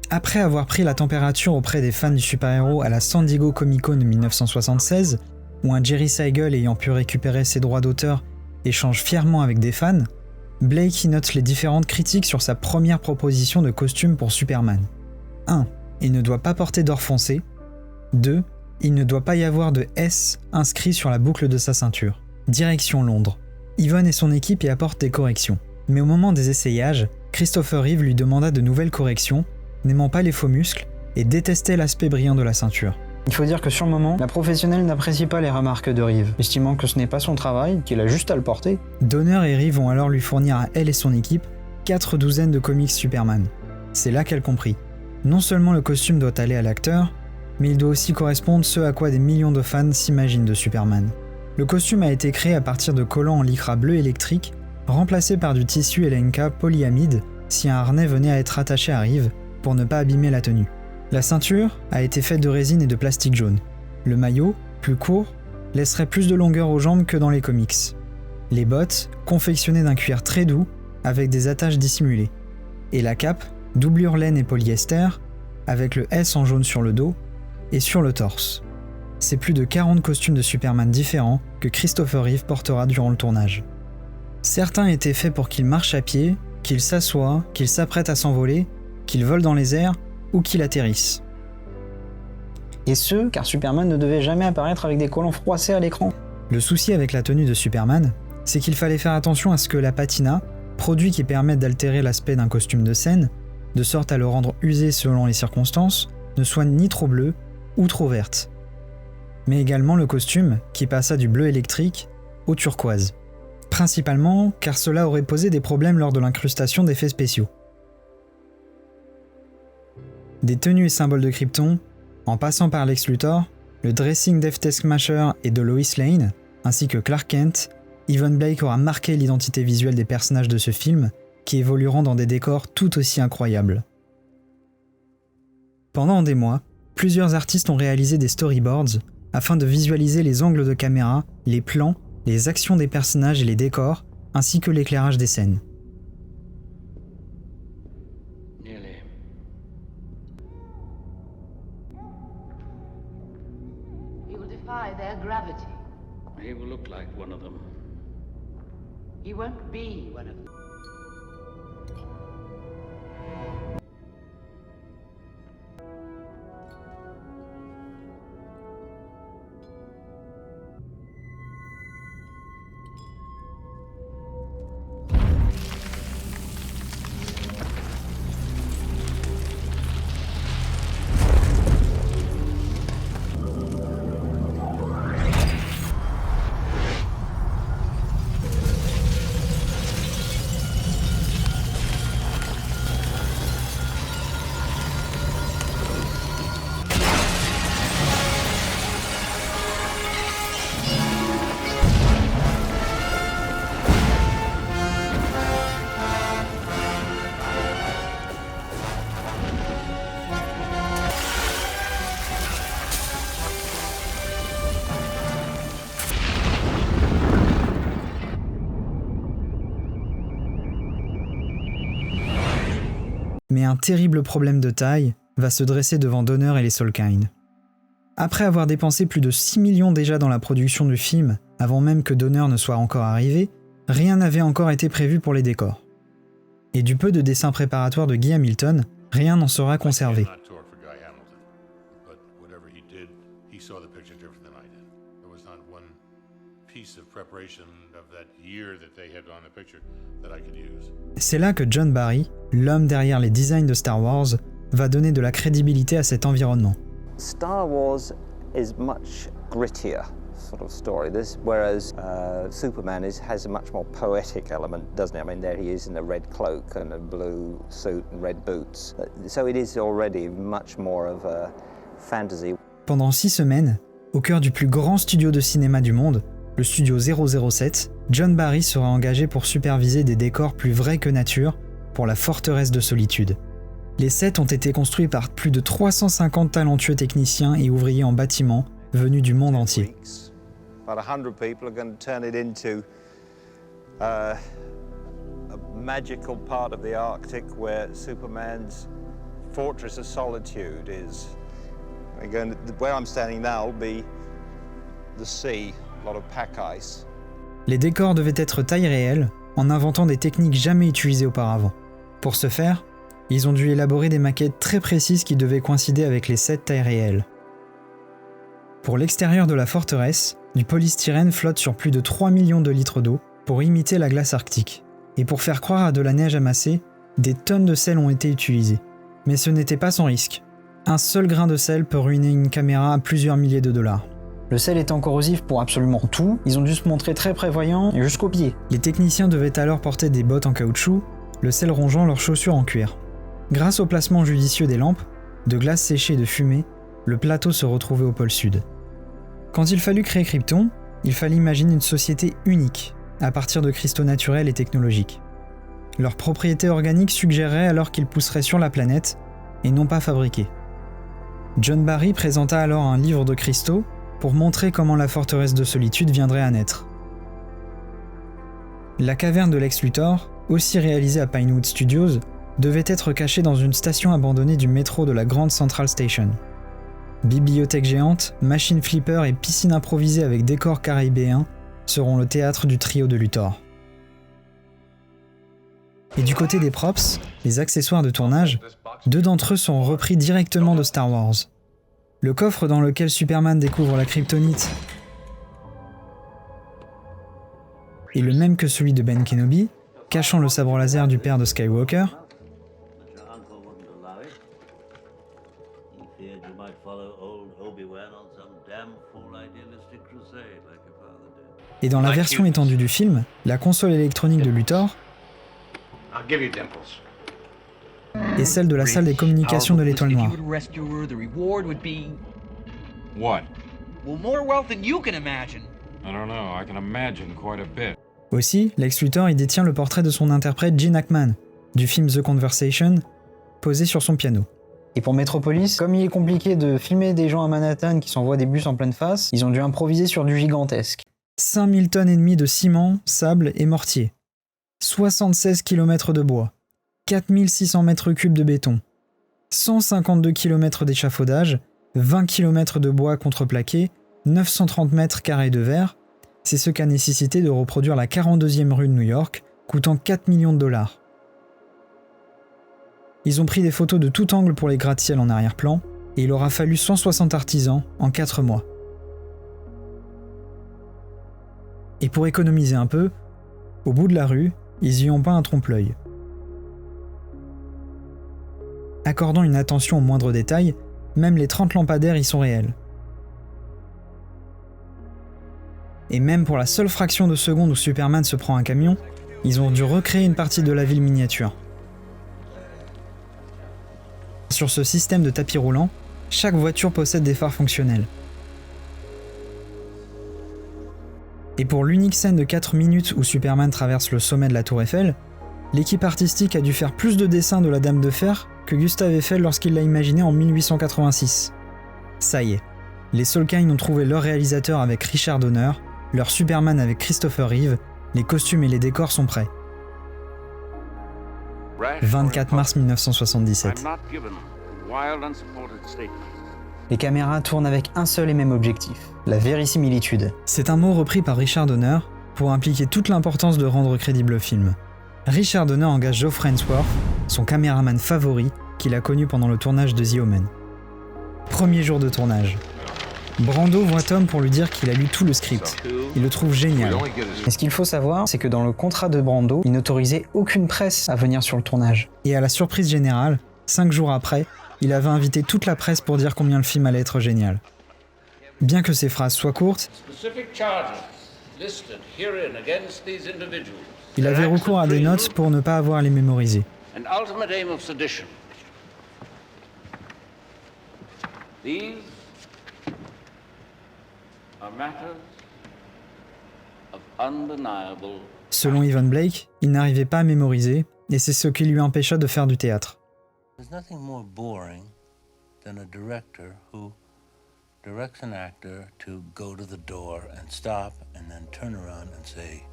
Après avoir pris la température auprès des fans du super-héros à la San Diego Comic-Con de 1976, où un Jerry Siegel ayant pu récupérer ses droits d'auteur échange fièrement avec des fans, Blake y note les différentes critiques sur sa première proposition de costume pour Superman. 1. Il ne doit pas porter d'or foncé. 2. Il ne doit pas y avoir de S inscrit sur la boucle de sa ceinture. Direction Londres. Yvonne et son équipe y apportent des corrections. Mais au moment des essayages, Christopher Reeve lui demanda de nouvelles corrections, n'aimant pas les faux muscles et détestait l'aspect brillant de la ceinture. Il faut dire que sur le moment, la professionnelle n'apprécie pas les remarques de Reeve, estimant que ce n'est pas son travail, qu'il a juste à le porter. Donner et Reeve vont alors lui fournir à elle et son équipe 4 douzaines de comics Superman. C'est là qu'elle comprit. Non seulement le costume doit aller à l'acteur, mais il doit aussi correspondre ce à quoi des millions de fans s'imaginent de Superman. Le costume a été créé à partir de collants en lycra bleu électrique, remplacé par du tissu LNK polyamide si un harnais venait à être attaché à Reeve pour ne pas abîmer la tenue. La ceinture a été faite de résine et de plastique jaune. Le maillot, plus court, laisserait plus de longueur aux jambes que dans les comics. Les bottes, confectionnées d'un cuir très doux, avec des attaches dissimulées. Et la cape, doublure laine et polyester, avec le S en jaune sur le dos, et sur le torse. C'est plus de 40 costumes de Superman différents que Christopher Reeve portera durant le tournage. Certains étaient faits pour qu'il marche à pied, qu'il s'assoie, qu'il s'apprête à s'envoler, qu'il vole dans les airs ou qu'il atterrisse. Et ce, car Superman ne devait jamais apparaître avec des collants froissés à l'écran. Le souci avec la tenue de Superman, c'est qu'il fallait faire attention à ce que la patina, produit qui permet d'altérer l'aspect d'un costume de scène, de sorte à le rendre usé selon les circonstances, ne soit ni trop bleu ou trop verte. Mais également le costume qui passa du bleu électrique au turquoise. Principalement car cela aurait posé des problèmes lors de l'incrustation d'effets spéciaux. Des tenues et symboles de Krypton, en passant par Lex Luthor, le dressing d'F Taskmaster et de Lois Lane, ainsi que Clark Kent, Evan Blake aura marqué l'identité visuelle des personnages de ce film, qui évolueront dans des décors tout aussi incroyables. Pendant des mois, plusieurs artistes ont réalisé des storyboards afin de visualiser les angles de caméra, les plans, les actions des personnages et les décors, ainsi que l'éclairage des scènes. He will defy their gravity. He will look like one of them. He won't be one of them. Mais un terrible problème de taille va se dresser devant Donner et les Salkind. Après avoir dépensé plus de 6 millions déjà dans la production du film, avant même que Donner ne soit encore arrivé, rien n'avait encore été prévu pour les décors. Et du peu de dessins préparatoires de Guy Hamilton, rien n'en sera conservé. C'est là que John Barry, l'homme derrière les designs de Star Wars, va donner de la crédibilité à cet environnement. Star Wars is much grittier sort of story. Whereas Superman has a much more poetic element, doesn't it? I mean, there he is in a red cloak and a blue suit and red boots. So it is already much more of a fantasy. Pendant 6 semaines, au cœur du plus grand studio de cinéma du monde, le studio 007, John Barry sera engagé pour superviser des décors plus vrais que nature pour la forteresse de solitude. Les sets ont été construits par plus de 350 talentueux techniciens et ouvriers en bâtiment venus du monde entier. About 100 people are going to turn it into a magical part of the Arctic where Superman's fortress of solitude is. Where I'm standing now will be the sea, a lot of pack ice. Les décors devaient être taille réelle, en inventant des techniques jamais utilisées auparavant. Pour ce faire, ils ont dû élaborer des maquettes très précises qui devaient coïncider avec les sets taille réelle. Pour l'extérieur de la forteresse, du polystyrène flotte sur plus de 3 millions de litres d'eau pour imiter la glace arctique. Et pour faire croire à de la neige amassée, des tonnes de sel ont été utilisées. Mais ce n'était pas sans risque. Un seul grain de sel peut ruiner une caméra à plusieurs milliers de dollars. Le sel étant corrosif pour absolument tout, ils ont dû se montrer très prévoyants jusqu'aux pieds. Les techniciens devaient alors porter des bottes en caoutchouc, le sel rongeant leurs chaussures en cuir. Grâce au placement judicieux des lampes, de glace séchée et de fumée, le plateau se retrouvait au pôle sud. Quand il fallut créer Krypton, il fallait imaginer une société unique, à partir de cristaux naturels et technologiques. Leurs propriétés organiques suggéraient alors qu'ils pousseraient sur la planète, et non pas fabriqués. John Barry présenta alors un livre de cristaux pour montrer comment la forteresse de solitude viendrait à naître. La caverne de Lex Luthor, aussi réalisée à Pinewood Studios, devait être cachée dans une station abandonnée du métro de la Grand Central Station. Bibliothèque géante, machine flipper et piscine improvisée avec décors caribéens seront le théâtre du trio de Luthor. Et du côté des props, les accessoires de tournage, 2 d'entre eux sont repris directement de Star Wars. Le coffre dans lequel Superman découvre la kryptonite est le même que celui de Ben Kenobi, cachant le sabre laser du père de Skywalker. Et dans la version étendue du film, la console électronique de Luthor et celle de la salle des communications de l'Étoile Noire. Aussi, Lex Luthor y détient le portrait de son interprète Gene Hackman, du film The Conversation, posé sur son piano. Et pour Metropolis, comme il est compliqué de filmer des gens à Manhattan qui s'envoient des bus en pleine face, ils ont dû improviser sur du gigantesque. 5000 tonnes et demie de ciment, sable et mortier. 76 km de bois. 4600 mètres cubes de béton. 152 km d'échafaudage, 20 km de bois contreplaqué, 930 mètres carrés de verre. C'est ce qu'a nécessité de reproduire la 42e rue de New York, coûtant 4 millions de dollars. Ils ont pris des photos de tout angle pour les gratte-ciel en arrière-plan, et il aura fallu 160 artisans en 4 mois. Et pour économiser un peu, au bout de la rue, ils y ont peint un trompe-l'œil. Accordant une attention aux moindres détails, même les 30 lampadaires y sont réels. Et même pour la seule fraction de seconde où Superman se prend un camion, ils ont dû recréer une partie de la ville miniature. Sur ce système de tapis roulant, chaque voiture possède des phares fonctionnels. Et pour l'unique scène de 4 minutes où Superman traverse le sommet de la Tour Eiffel, l'équipe artistique a dû faire plus de dessins de la Dame de Fer que Gustave Eiffel lorsqu'il l'a imaginé en 1886. Ça y est, les Salkind ont trouvé leur réalisateur avec Richard Donner, leur Superman avec Christopher Reeve, les costumes et les décors sont prêts. 24 mars 1977. Les caméras tournent avec un seul et même objectif, la vérisimilitude. C'est un mot repris par Richard Donner pour impliquer toute l'importance de rendre crédible le film. Richard Donner engage Geoff Ransworth, son caméraman favori, qu'il a connu pendant le tournage de The Omen. Premier jour de tournage. Brando voit Tom pour lui dire qu'il a lu tout le script. Il le trouve génial. Mais ce qu'il faut savoir, c'est que dans le contrat de Brando, il n'autorisait aucune presse à venir sur le tournage. Et à la surprise générale, 5 jours après, il avait invité toute la presse pour dire combien le film allait être génial. Bien que ces phrases soient courtes, il avait recours à des notes pour ne pas avoir à les mémoriser. These are matters of undeniable. Selon Ivan Blake, il n'arrivait pas à mémoriser, et c'est ce qui lui empêcha de faire du théâtre. There's nothing more boring than a director who directs an actor to go to the door and stop and then turn around and say,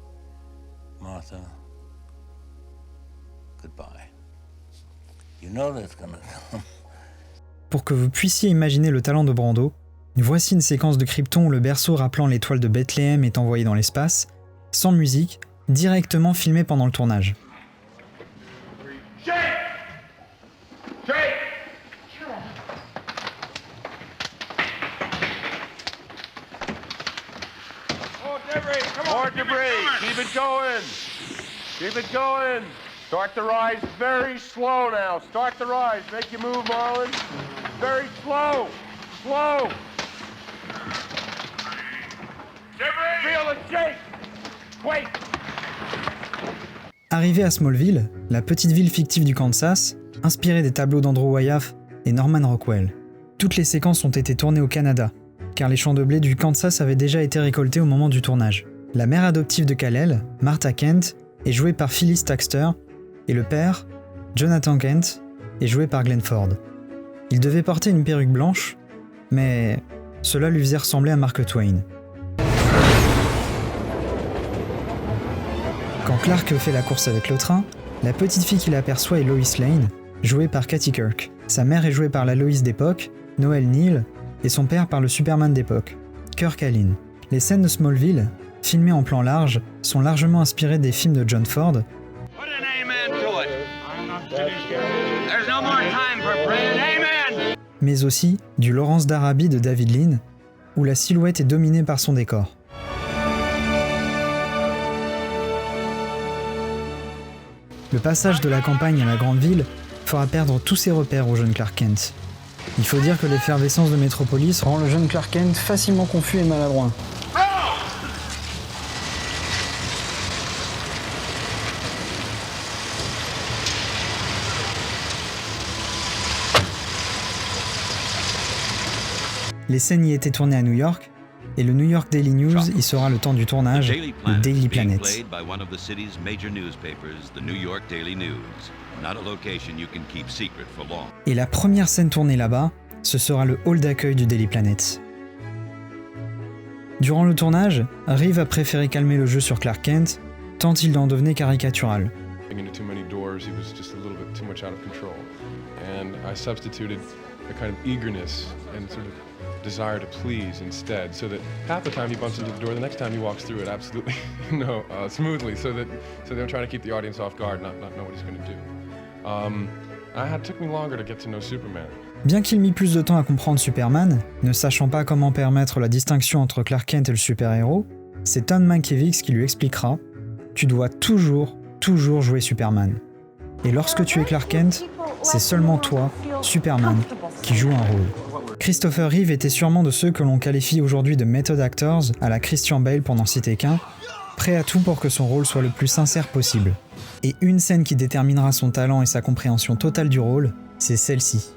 Martha, goodbye. You know that's gonna come. Pour que vous puissiez imaginer le talent de Brando, voici une séquence de Krypton où le berceau rappelant l'étoile de Bethléem est envoyé dans l'espace, sans musique, directement filmé pendant le tournage. More debris. Keep it going. Keep it going. Start the rise very slow now. Start the rise. Make you move, Marlon. Very slow. Slow. Feel the shake. Wait. Arrivé à Smallville, la petite ville fictive du Kansas, inspirée des tableaux d'Andrew Wyeth et Norman Rockwell. Toutes les séquences ont été tournées au Canada, car les champs de blé du Kansas avaient déjà été récoltés au moment du tournage. La mère adoptive de Kal-El, Martha Kent, est jouée par Phyllis Thaxter, et le père, Jonathan Kent, est joué par Glenn Ford. Il devait porter une perruque blanche, mais cela lui faisait ressembler à Mark Twain. Quand Clark fait la course avec le train, la petite fille qu'il aperçoit est Lois Lane, jouée par Katie Kirk. Sa mère est jouée par la Lois d'époque, Noel Neill, et son père par le Superman d'époque, Kirk Alyn. Les scènes de Smallville, filmées en plan large, sont largement inspirées des films de John Ford, mais aussi du Lawrence d'Arabie de David Lean, où la silhouette est dominée par son décor. Le passage de la campagne à la grande ville fera perdre tous ses repères au jeune Clark Kent. Il faut dire que l'effervescence de Metropolis rend le jeune Clark Kent facilement confus et maladroit. Les scènes y étaient tournées à New York, et le New York Daily News y sera le temps du tournage, le Daily Planet. Et la première scène tournée là-bas, ce sera le hall d'accueil du Daily Planet. Durant le tournage, Reeve a préféré calmer le jeu sur Clark Kent, tant il en devenait caricatural. Desire to please instead, so that half the time he bumps into the door, the next time he walks through it absolutely smoothly, so they're trying to keep the audience off guard, not know what he's going to do. It took me longer to get to know Superman. Bien qu'il mit plus de temps à comprendre Superman, ne sachant pas comment permettre la distinction entre Clark Kent et le super-héros, c'est Tom Mankiewicz qui lui expliquera « Tu dois toujours jouer Superman. Et lorsque tu es Clark Kent, c'est seulement toi, Superman, qui joue un rôle. » Christopher Reeve était sûrement de ceux que l'on qualifie aujourd'hui de method actors, à la Christian Bale pour n'en citer qu'un, prêt à tout pour que son rôle soit le plus sincère possible. Et une scène qui déterminera son talent et sa compréhension totale du rôle, c'est celle-ci.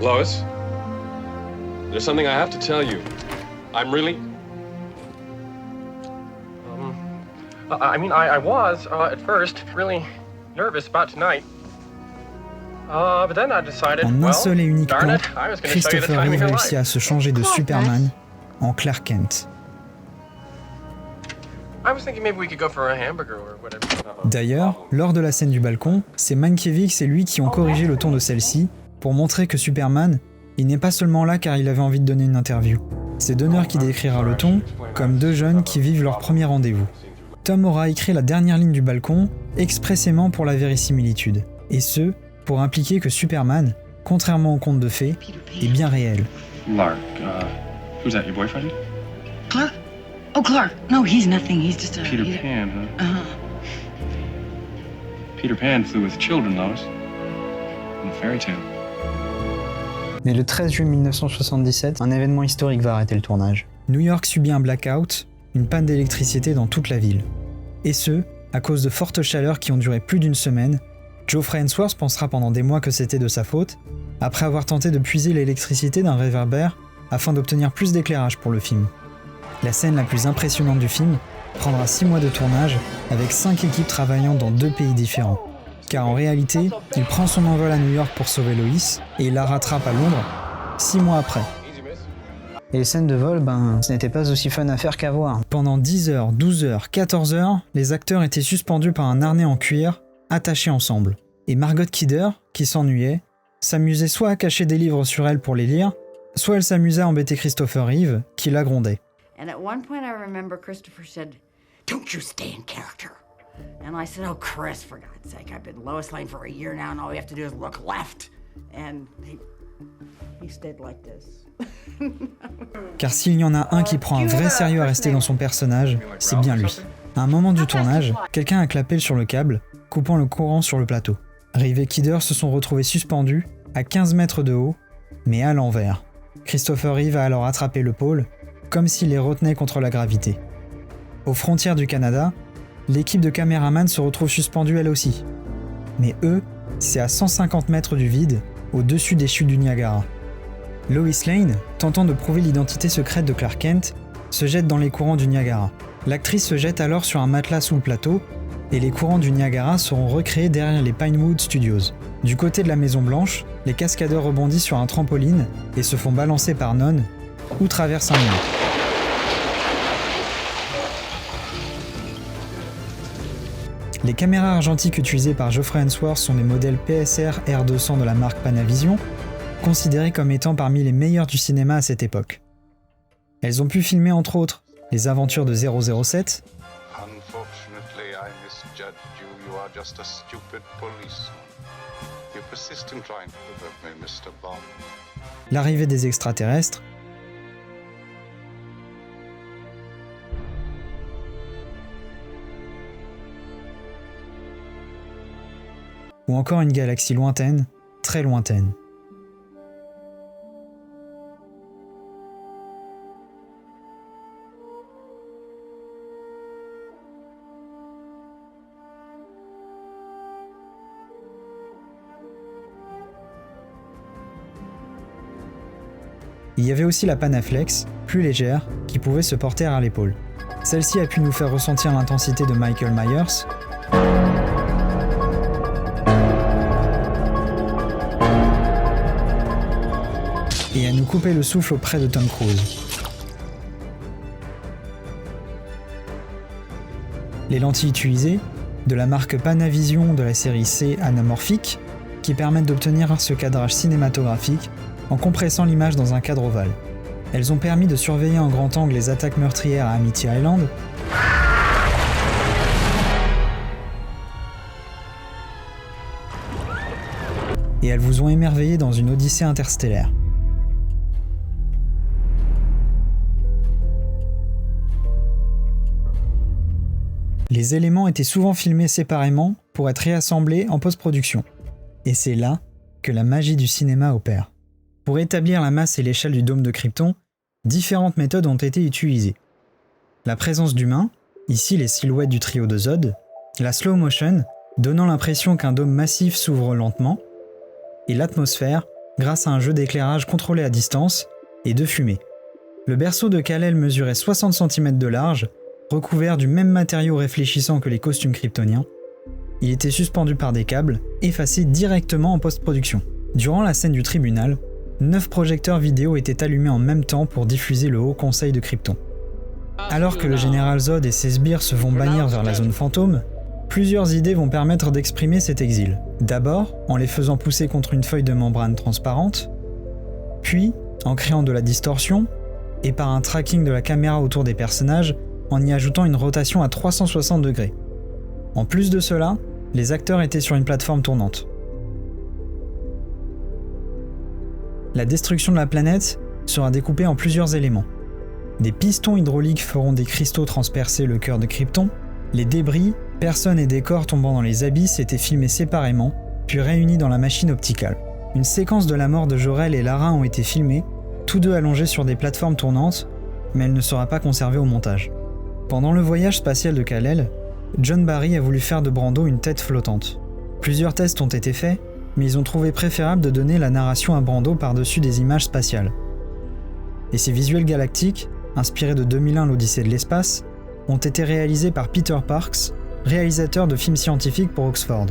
Lois, there's something I have to tell you. I'm really... I was, at first, really nervous about tonight. But then I decided, en un seul et unique darn plan, it, I was going to show you the Christopher time of Reeve your réussit life. à se changer de Superman en Clark Kent. I was thinking maybe we could go for a hamburger or whatever. D'ailleurs, lors de la scène du balcon, c'est Mankiewicz et lui qui ont corrigé le ton de celle-ci pour montrer que Superman, il n'est pas seulement là car il avait envie de donner une interview. C'est Donner qui décrira le ton comme deux jeunes qui vivent leur premier rendez-vous. Tom aura écrit la dernière ligne du balcon expressément pour la vérisimilitude, et ce, pour impliquer que Superman contrairement aux contes de fées, est bien réel. Lark, who's that, your boyfriend? Clark? Oh, Clark. No, he's nothing. He's just a... Peter Pan, huh? Peter Pan flew with children, Lois. In a fairy tale. Mais le 13 juillet 1977, un événement historique va arrêter le tournage. New York subit un blackout, une panne d'électricité dans toute la ville. Et ce, à cause de fortes chaleurs qui ont duré plus d'une semaine. Geoffrey Ainsworth pensera pendant des mois que c'était de sa faute, après avoir tenté de puiser l'électricité d'un réverbère afin d'obtenir plus d'éclairage pour le film. La scène la plus impressionnante du film prendra 6 mois de tournage avec 5 équipes travaillant dans 2 pays différents. Car en réalité, il prend son envol à New York pour sauver Lois et il la rattrape à Londres 6 mois après. Et les scènes de vol, ce n'était pas aussi fun à faire qu'à voir. Pendant 10 heures, 12 heures, 14 heures, les acteurs étaient suspendus par un harnais en cuir, attachés ensemble. Et Margot Kidder, qui s'ennuyait, s'amusait soit à cacher des livres sur elle pour les lire, soit elle s'amusait à embêter Christopher Reeve, qui la grondait. And at one point I remember Christopher said, "Don't you stay in character." And I said, "Oh, Chris, for God's sake, I've been Lois Lane for a year now and all we have to do is look left." And he stayed like this. Car s'il y en a un qui prend un vrai sérieux à rester dans son personnage, c'est bien lui. À un moment du tournage, quelqu'un a clapé sur le câble, coupant le courant sur le plateau. Reeve et Kidder se sont retrouvés suspendus, à 15 mètres de haut, mais à l'envers. Christopher Reeve a alors attrapé le pôle, comme s'il les retenait contre la gravité. Aux frontières du Canada, l'équipe de caméramans se retrouve suspendue elle aussi. Mais eux, c'est à 150 mètres du vide, au-dessus des chutes du Niagara. Lois Lane, tentant de prouver l'identité secrète de Clark Kent, se jette dans les courants du Niagara. L'actrice se jette alors sur un matelas sous le plateau, et les courants du Niagara seront recréés derrière les Pinewood Studios. Du côté de la Maison Blanche, les cascadeurs rebondissent sur un trampoline et se font balancer par nonnes ou traversent un mur. Les caméras argentiques utilisées par Geoffrey Ainsworth sont des modèles PSR R200 de la marque Panavision, considérées comme étant parmi les meilleurs du cinéma à cette époque. Elles ont pu filmer entre autres les aventures de 007, Unfortunately, I misjudged you. You are just a stupid policeman. You persist in trying to provoke me, Mr. Bond. l'arrivée des extraterrestres, ou encore une galaxie lointaine, très lointaine. Il y avait aussi la Panaflex, plus légère, qui pouvait se porter à l'épaule. Celle-ci a pu nous faire ressentir l'intensité de Michael Myers, et à nous couper le souffle auprès de Tom Cruise. Les lentilles utilisées, de la marque Panavision de la série C anamorphique, qui permettent d'obtenir ce cadrage cinématographique en compressant l'image dans un cadre ovale. Elles ont permis de surveiller en grand angle les attaques meurtrières à Amity Island, et elles vous ont émerveillé dans une odyssée interstellaire. Les éléments étaient souvent filmés séparément pour être réassemblés en post-production. Et c'est là que la magie du cinéma opère. Pour établir la masse et l'échelle du dôme de Krypton, différentes méthodes ont été utilisées. La présence d'humains, ici les silhouettes du trio de Zod, la slow motion, donnant l'impression qu'un dôme massif s'ouvre lentement, et l'atmosphère, grâce à un jeu d'éclairage contrôlé à distance, et de fumée. Le berceau de Kal-El mesurait 60 cm de large, recouvert du même matériau réfléchissant que les costumes kryptoniens. Il était suspendu par des câbles, effacés directement en post-production. Durant la scène du tribunal, 9 projecteurs vidéo étaient allumés en même temps pour diffuser le Haut Conseil de Krypton. Alors que le général Zod et ses sbires se vont bannir vers la zone fantôme, plusieurs idées vont permettre d'exprimer cet exil. D'abord, en les faisant pousser contre une feuille de membrane transparente, puis en créant de la distorsion, et par un tracking de la caméra autour des personnages en y ajoutant une rotation à 360 degrés. En plus de cela, les acteurs étaient sur une plateforme tournante. La destruction de la planète sera découpée en plusieurs éléments. Des pistons hydrauliques feront des cristaux transpercer le cœur de Krypton. Les débris, personnes et décors tombant dans les abysses étaient filmés séparément, puis réunis dans la machine opticale. Une séquence de la mort de Jor-El et Lara ont été filmées, tous deux allongés sur des plateformes tournantes, mais elle ne sera pas conservée au montage. Pendant le voyage spatial de Kal-El, John Barry a voulu faire de Brando une tête flottante. Plusieurs tests ont été faits, mais ils ont trouvé préférable de donner la narration à Brando par-dessus des images spatiales. Et ces visuels galactiques, inspirés de 2001 l'Odyssée de l'espace, ont été réalisés par Peter Parks, réalisateur de films scientifiques pour Oxford.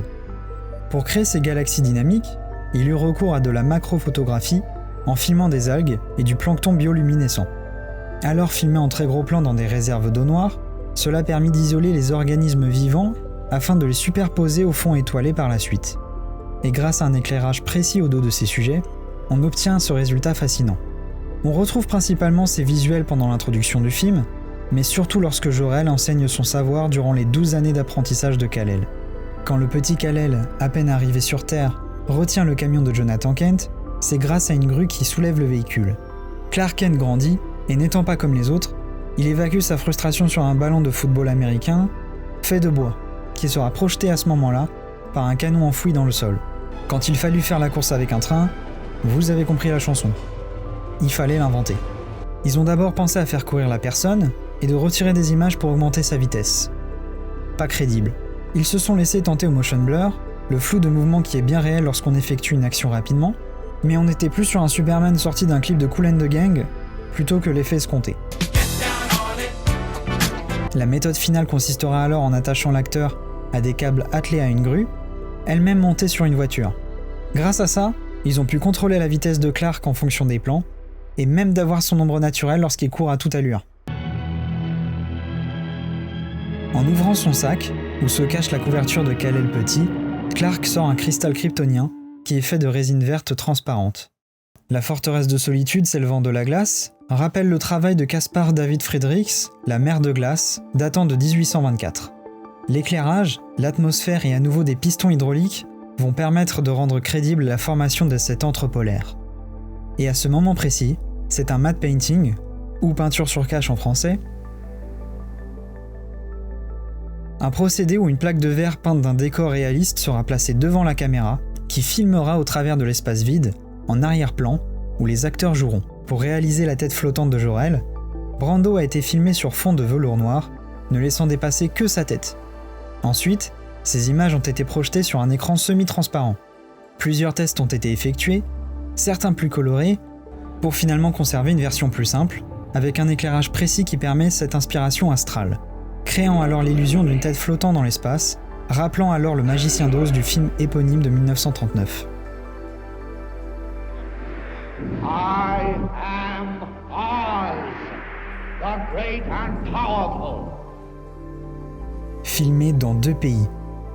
Pour créer ces galaxies dynamiques, il eut recours à de la macrophotographie en filmant des algues et du plancton bioluminescent. Alors filmés en très gros plan dans des réserves d'eau noire, cela permit d'isoler les organismes vivants afin de les superposer au fond étoilé par la suite. Et grâce à un éclairage précis au dos de ces sujets, on obtient ce résultat fascinant. On retrouve principalement ces visuels pendant l'introduction du film, mais surtout lorsque Jor-El enseigne son savoir durant les 12 années d'apprentissage de Kal-El. Quand le petit Kal-El, à peine arrivé sur Terre, retient le camion de Jonathan Kent, c'est grâce à une grue qui soulève le véhicule. Clark Kent grandit, et n'étant pas comme les autres, il évacue sa frustration sur un ballon de football américain, fait de bois, qui sera projeté à ce moment-là par un canon enfoui dans le sol. Quand il fallut faire la course avec un train, vous avez compris la chanson. Il fallait l'inventer. Ils ont d'abord pensé à faire courir la personne et de retirer des images pour augmenter sa vitesse. Pas crédible. Ils se sont laissés tenter au motion blur, le flou de mouvement qui est bien réel lorsqu'on effectue une action rapidement, mais on était plus sur un Superman sorti d'un clip de Kool and the Gang plutôt que l'effet escompté. La méthode finale consistera alors en attachant l'acteur à des câbles attelés à une grue, elle-même montée sur une voiture. Grâce à ça, ils ont pu contrôler la vitesse de Clark en fonction des plans, et même d'avoir son ombre naturelle lorsqu'il court à toute allure. En ouvrant son sac, où se cache la couverture de Kal-El petit, Clark sort un cristal kryptonien qui est fait de résine verte transparente. La forteresse de solitude s'élevant de la glace rappelle le travail de Caspar David Friedrichs, La mer de glace, datant de 1824. L'éclairage, l'atmosphère et à nouveau des pistons hydrauliques vont permettre de rendre crédible la formation de cet antre polaire. Et à ce moment précis, c'est un matte painting, ou peinture sur cache en français, un procédé où une plaque de verre peinte d'un décor réaliste sera placée devant la caméra, qui filmera au travers de l'espace vide, en arrière-plan, où les acteurs joueront. Pour réaliser la tête flottante de Jor-El, Brando a été filmé sur fond de velours noir, ne laissant dépasser que sa tête. Ensuite, ces images ont été projetées sur un écran semi-transparent. Plusieurs tests ont été effectués, certains plus colorés, pour finalement conserver une version plus simple, avec un éclairage précis qui permet cette inspiration astrale, créant alors l'illusion d'une tête flottant dans l'espace, rappelant alors le Magicien d'Oz du film éponyme de 1939. I am Oz, the great and powerful. Filmé dans 2 pays,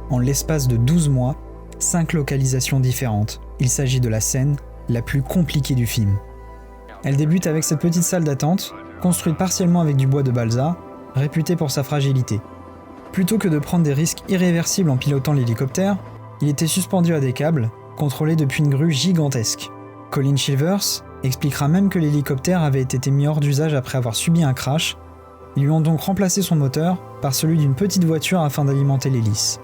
en l'espace de 12 mois, 5 localisations différentes. Il s'agit de la scène la plus compliquée du film. Elle débute avec cette petite salle d'attente, construite partiellement avec du bois de balsa, réputée pour sa fragilité. Plutôt que de prendre des risques irréversibles en pilotant l'hélicoptère, il était suspendu à des câbles, contrôlés depuis une grue gigantesque. Colin Chilvers expliquera même que l'hélicoptère avait été mis hors d'usage après avoir subi un crash. Ils lui ont donc remplacé son moteur par celui d'une petite voiture afin d'alimenter l'hélice.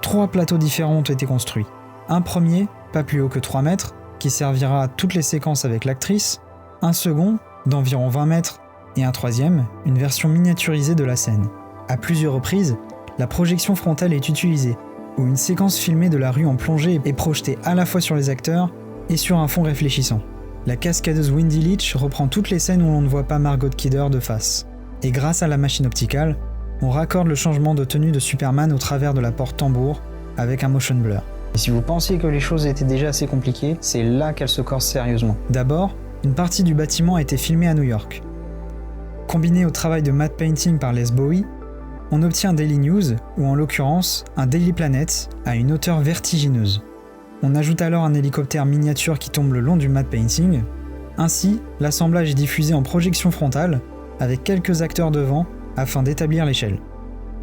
3 plateaux différents ont été construits. Un premier, pas plus haut que 3 mètres, qui servira à toutes les séquences avec l'actrice, un second, d'environ 20 mètres, et un troisième, une version miniaturisée de la scène. À plusieurs reprises, la projection frontale est utilisée, où une séquence filmée de la rue en plongée est projetée à la fois sur les acteurs et sur un fond réfléchissant. La cascadeuse Wendy Leach reprend toutes les scènes où l'on ne voit pas Margot Kidder de face. Et grâce à la machine opticale, on raccorde le changement de tenue de Superman au travers de la porte tambour avec un motion blur. Et si vous pensiez que les choses étaient déjà assez compliquées, c'est là qu'elles se corsent sérieusement. D'abord, une partie du bâtiment a été filmée à New York. Combiné au travail de matte painting par Les Bowie, on obtient un Daily News, ou en l'occurrence un Daily Planet, à une hauteur vertigineuse. On ajoute alors un hélicoptère miniature qui tombe le long du matte painting. Ainsi, l'assemblage est diffusé en projection frontale, avec quelques acteurs devant, afin d'établir l'échelle.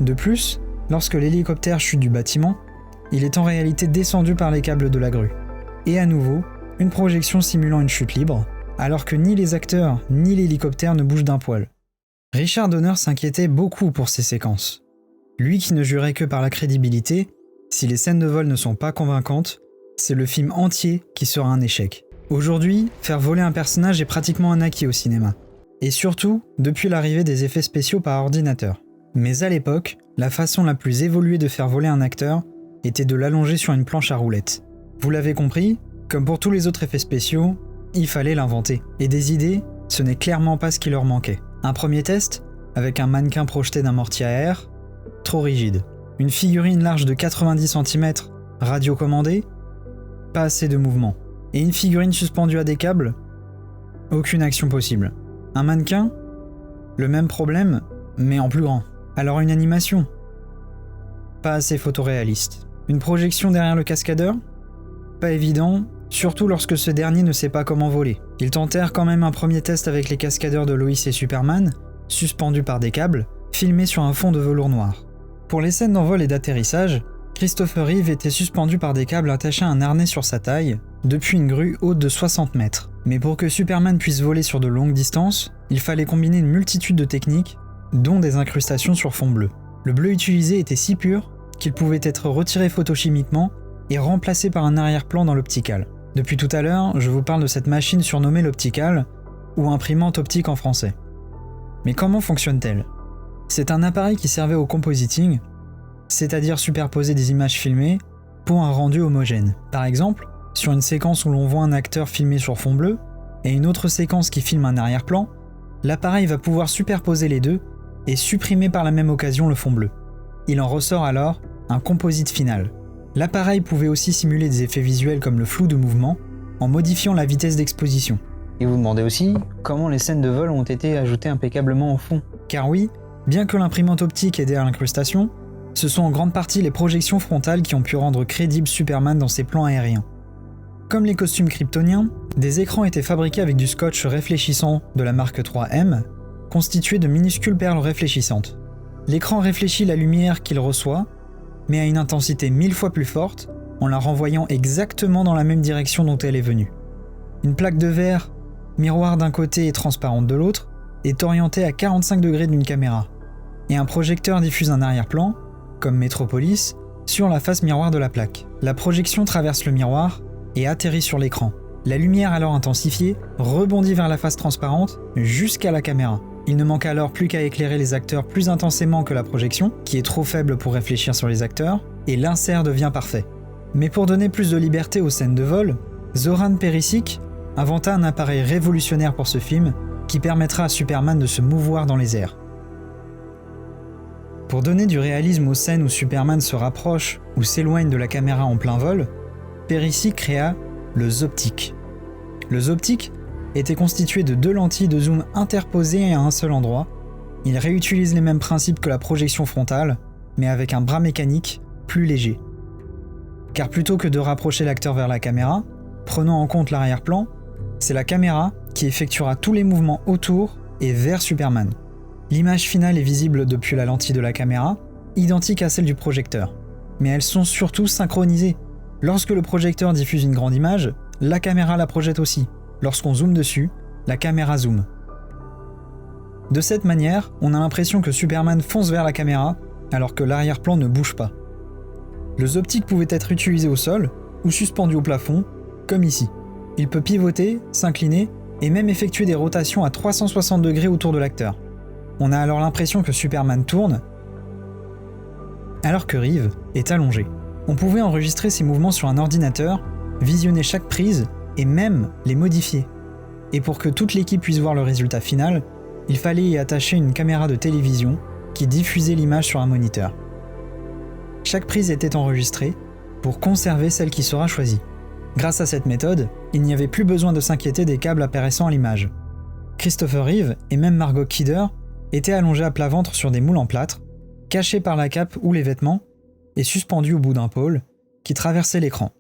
De plus, lorsque l'hélicoptère chute du bâtiment, il est en réalité descendu par les câbles de la grue. Et à nouveau, Une projection simulant une chute libre, alors que ni les acteurs ni l'hélicoptère ne bougent d'un poil. Richard Donner s'inquiétait beaucoup pour ces séquences. Lui qui ne jurait que par la crédibilité, si les scènes de vol ne sont pas convaincantes, c'est le film entier qui sera un échec. Aujourd'hui, faire voler un personnage est pratiquement un acquis au cinéma. Et surtout, depuis l'arrivée des effets spéciaux par ordinateur. Mais à l'époque, la façon la plus évoluée de faire voler un acteur était de l'allonger sur une planche à roulettes. Vous l'avez compris, comme pour tous les autres effets spéciaux, il fallait l'inventer. Et des idées, ce n'est clairement pas ce qui leur manquait. Un premier test, avec un mannequin projeté d'un mortier à air, trop rigide. Une figurine large de 90 cm, radiocommandée, pas assez de mouvement. Et une figurine suspendue à des câbles, aucune action possible. Un mannequin, le même problème, mais en plus grand. Alors une animation, pas assez photoréaliste. Une projection derrière le cascadeur, pas évident, surtout lorsque ce dernier ne sait pas comment voler. Ils tentèrent quand même un premier test avec les cascadeurs de Lois et Superman, suspendus par des câbles, filmés sur un fond de velours noir. Pour les scènes d'envol et d'atterrissage, Christopher Reeve était suspendu par des câbles attachés à un harnais sur sa taille, depuis une grue haute de 60 mètres. Mais pour que Superman puisse voler sur de longues distances, il fallait combiner une multitude de techniques, dont des incrustations sur fond bleu. Le bleu utilisé était si pur qu'il pouvait être retiré photochimiquement et remplacé par un arrière-plan dans l'optical. Depuis tout à l'heure, je vous parle de cette machine surnommée l'optical, ou imprimante optique en français. Mais comment fonctionne-t-elle ? C'est un appareil qui servait au compositing, c'est-à-dire superposer des images filmées pour un rendu homogène. Par exemple, sur une séquence où l'on voit un acteur filmé sur fond bleu et une autre séquence qui filme un arrière-plan, l'appareil va pouvoir superposer les deux et supprimer par la même occasion le fond bleu. Il en ressort alors un composite final. L'appareil pouvait aussi simuler des effets visuels comme le flou de mouvement en modifiant la vitesse d'exposition. Et vous demandez aussi comment les scènes de vol ont été ajoutées impeccablement au fond. Car oui, bien que l'imprimante optique aidait à l'incrustation, ce sont en grande partie les projections frontales qui ont pu rendre crédible Superman dans ses plans aériens. Comme les costumes kryptoniens, des écrans étaient fabriqués avec du scotch réfléchissant de la marque 3M, constitué de minuscules perles réfléchissantes. L'écran réfléchit la lumière qu'il reçoit, mais à une intensité 1000 fois plus forte, en la renvoyant exactement dans la même direction dont elle est venue. Une plaque de verre, miroir d'un côté et transparente de l'autre, est orientée à 45 degrés d'une caméra, et un projecteur diffuse un arrière-plan, comme Metropolis, sur la face miroir de la plaque. La projection traverse le miroir et atterrit sur l'écran. La lumière alors intensifiée rebondit vers la face transparente jusqu'à la caméra. Il ne manque alors plus qu'à éclairer les acteurs plus intensément que la projection, qui est trop faible pour réfléchir sur les acteurs, et l'insert devient parfait. Mais pour donner plus de liberté aux scènes de vol, Zoran Perisic inventa un appareil révolutionnaire pour ce film qui permettra à Superman de se mouvoir dans les airs. Pour donner du réalisme aux scènes où Superman se rapproche ou s'éloigne de la caméra en plein vol, Perisic créa le Zoptic. Le Zoptic était constitué de 2 lentilles de zoom interposées à un seul endroit. Il réutilise les mêmes principes que la projection frontale, mais avec un bras mécanique plus léger. Car plutôt que de rapprocher l'acteur vers la caméra, prenant en compte l'arrière-plan, c'est la caméra qui effectuera tous les mouvements autour et vers Superman. L'image finale est visible depuis la lentille de la caméra, identique à celle du projecteur. Mais elles sont surtout synchronisées. Lorsque le projecteur diffuse une grande image, la caméra la projette aussi. Lorsqu'on zoome dessus, la caméra zoome. De cette manière, on a l'impression que Superman fonce vers la caméra, alors que l'arrière-plan ne bouge pas. Le Zoptic pouvait être utilisé au sol, ou suspendu au plafond, comme ici. Il peut pivoter, s'incliner, et même effectuer des rotations à 360 degrés autour de l'acteur. On a alors l'impression que Superman tourne, alors que Reeve est allongé. On pouvait enregistrer ces mouvements sur un ordinateur, visionner chaque prise, et même les modifier. Et pour que toute l'équipe puisse voir le résultat final, il fallait y attacher une caméra de télévision qui diffusait l'image sur un moniteur. Chaque prise était enregistrée pour conserver celle qui sera choisie. Grâce à cette méthode, il n'y avait plus besoin de s'inquiéter des câbles apparaissant à l'image. Christopher Reeve et même Margot Kidder étaient allongés à plat ventre sur des moules en plâtre, cachés par la cape ou les vêtements, et suspendus au bout d'un pôle qui traversait l'écran.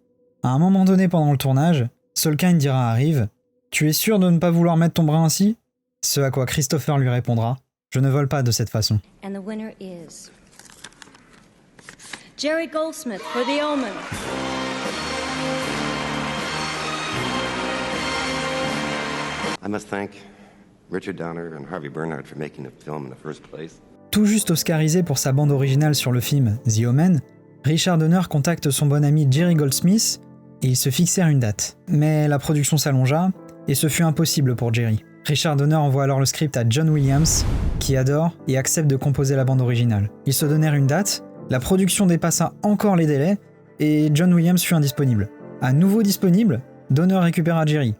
À un moment donné pendant le tournage, Solkine dira à Reeve « Tu es sûr de ne pas vouloir mettre ton bras ainsi ?» Ce à quoi Christopher lui répondra « Je ne vole pas de cette façon. » And the winner is Jerry Goldsmith for The Omen. I must thank Richard Donner and Harvey Bernhard for making the film in the first place. Tout juste oscarisé pour sa bande originale sur le film The Omen, Richard Donner contacte son bon ami Jerry Goldsmith et ils se fixèrent une date. Mais la production s'allongea et ce fut impossible pour Jerry. Richard Donner envoie alors le script à John Williams, qui adore et accepte de composer la bande originale. Ils se donnèrent une date, la production dépassa encore les délais et John Williams fut indisponible. À nouveau disponible, Donner récupéra Jerry.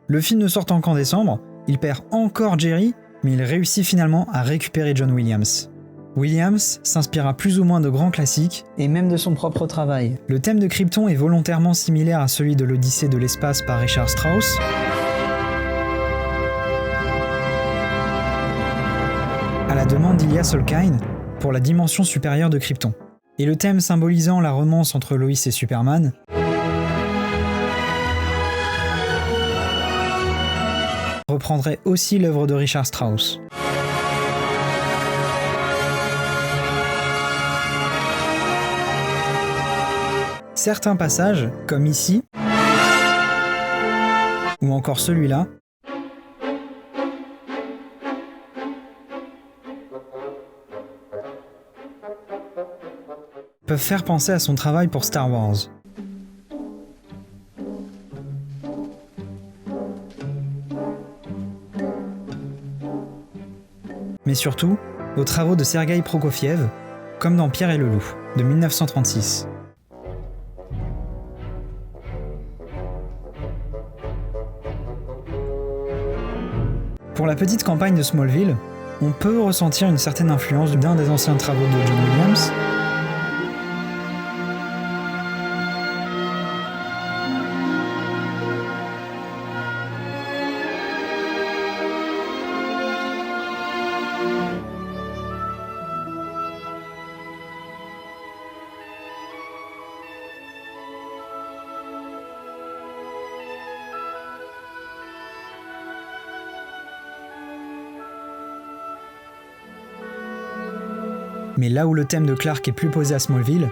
Le film ne sortant qu'en décembre, il perd encore Jerry, mais il réussit finalement à récupérer John Williams. Williams s'inspira plus ou moins de grands classiques, et même de son propre travail. Le thème de Krypton est volontairement similaire à celui de l'Odyssée de l'espace par Richard Strauss, à la demande d'Ilya Solkine, pour la dimension supérieure de Krypton. Et le thème symbolisant la romance entre Lois et Superman reprendrait aussi l'œuvre de Richard Strauss. Certains passages, comme ici, ou encore celui-là, peuvent faire penser à son travail pour Star Wars. Mais surtout, aux travaux de Sergueï Prokofiev, comme dans Pierre et le Loup, de 1936. Pour la petite campagne de Smallville, on peut ressentir une certaine influence d'un des anciens travaux de John Williams, mais là où le thème de Clark est plus posé à Smallville,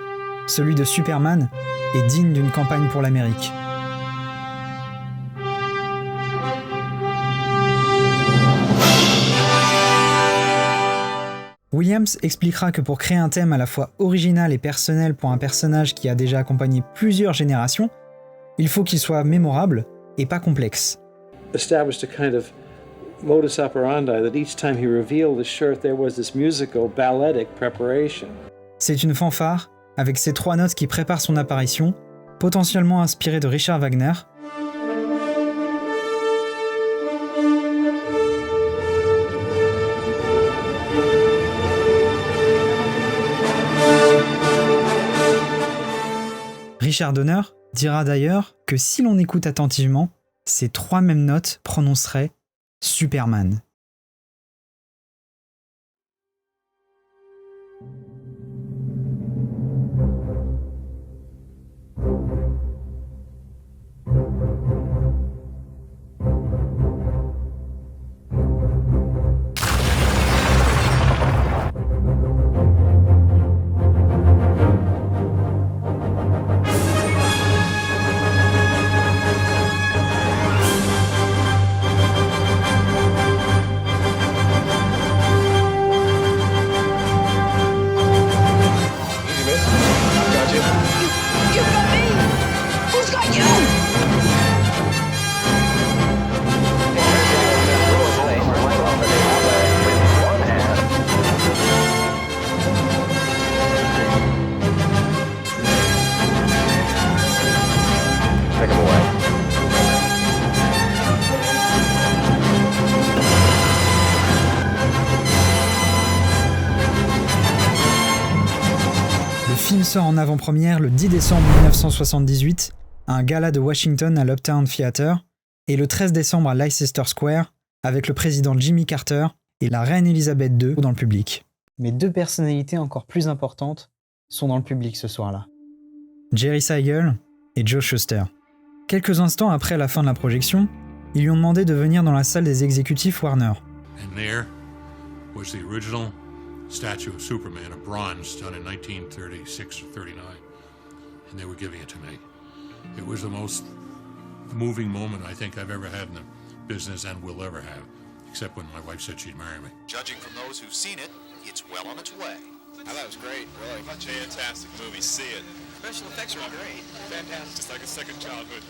celui de Superman est digne d'une campagne pour l'Amérique. Williams expliquera que pour créer un thème à la fois original et personnel pour un personnage qui a déjà accompagné plusieurs générations, il faut qu'il soit mémorable et pas complexe. Established a kind of modus operandi that each time he revealed the shirt there was this musical balletic preparation. C'est une fanfare avec ses 3 notes qui préparent son apparition, potentiellement inspirée de Richard Wagner. Richard Donner dira d'ailleurs que si l'on écoute attentivement, ces 3 mêmes notes prononceraient Superman. Le film sort en avant-première le 10 décembre 1978 à un gala de Washington à l'Uptown Theater et le 13 décembre à Leicester Square avec le président Jimmy Carter et la reine Elisabeth II dans le public. Mais 2 personnalités encore plus importantes sont dans le public ce soir-là. Jerry Siegel et Joe Shuster. Quelques instants après la fin de la projection, ils lui ont demandé de venir dans la salle des exécutifs Warner. And there was the original statue of Superman, a bronze done in 1936 or 39, and they were giving it to me. It was the most moving moment I think I've ever had in the business and will ever have, except when my wife said she'd marry me. Judging from those who've seen it, it's well on its way. I thought it was great, really. Fantastic movie, see it. Special effects are great. Fantastic. Just like a second childhood.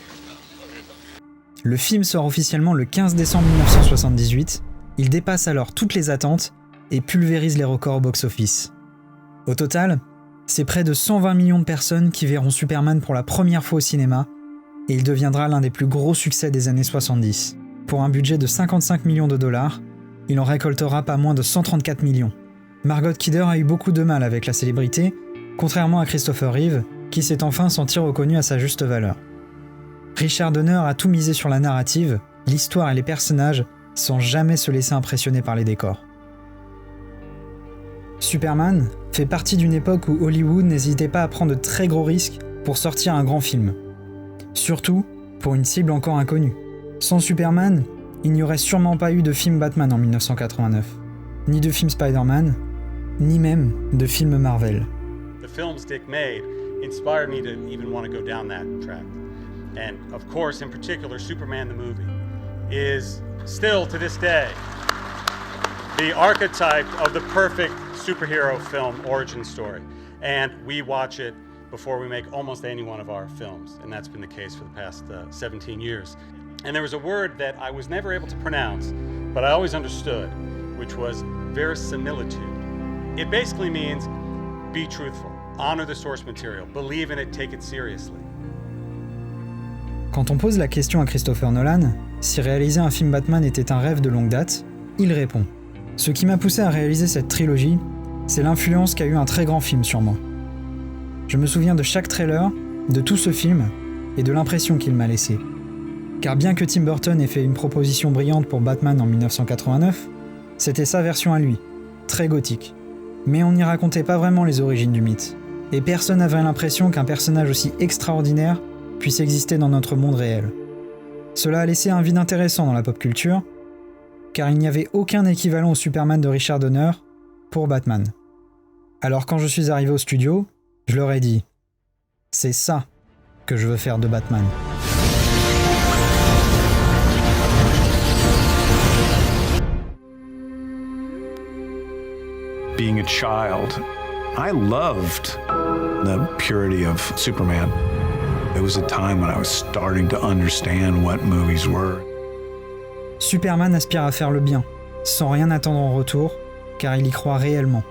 Le film sort officiellement le 15 décembre 1978, il dépasse alors toutes les attentes et pulvérise les records au box-office. Au total, c'est près de 120 millions de personnes qui verront Superman pour la première fois au cinéma, et il deviendra l'un des plus gros succès des années 70. Pour un budget de 55 millions de dollars, il en récoltera pas moins de 134 millions. Margot Kidder a eu beaucoup de mal avec la célébrité, contrairement à Christopher Reeve, qui s'est enfin senti reconnu à sa juste valeur. Richard Donner a tout misé sur la narrative, l'histoire et les personnages, sans jamais se laisser impressionner par les décors. Superman fait partie d'une époque où Hollywood n'hésitait pas à prendre de très gros risques pour sortir un grand film. Surtout pour une cible encore inconnue. Sans Superman, il n'y aurait sûrement pas eu de film Batman en 1989, ni de film Spider-Man, ni même de film Marvel. The films Dick made inspired me to even want to go down that track. And of course, in particular, Superman the movie is still to this day the archetype of the perfect superhero film origin story. And we watch it before we make almost any one of our films. And that's been the case for the past 17 years. And there was a word that I was never able to pronounce, but I always understood, which was verisimilitude. It basically means be truthful, honor the source material, believe in it, take it seriously. Quand on pose la question à Christopher Nolan, si réaliser un film Batman était un rêve de longue date, il répond. Ce qui m'a poussé à réaliser cette trilogie, c'est l'influence qu'a eu un très grand film sur moi. Je me souviens de chaque trailer, de tout ce film, et de l'impression qu'il m'a laissé. Car bien que Tim Burton ait fait une proposition brillante pour Batman en 1989, c'était sa version à lui, très gothique. Mais on n'y racontait pas vraiment les origines du mythe, et personne n'avait l'impression qu'un personnage aussi extraordinaire puisse exister dans notre monde réel. Cela a laissé un vide intéressant dans la pop culture, car il n'y avait aucun équivalent au Superman de Richard Donner pour Batman. Alors quand je suis arrivé au studio, je leur ai dit « C'est ça que je veux faire de Batman ». Being a child, I loved the purity of Superman. There was a time when I was starting to understand what movies were. Superman aspire à faire le bien, sans rien attendre en retour, car il y croit réellement.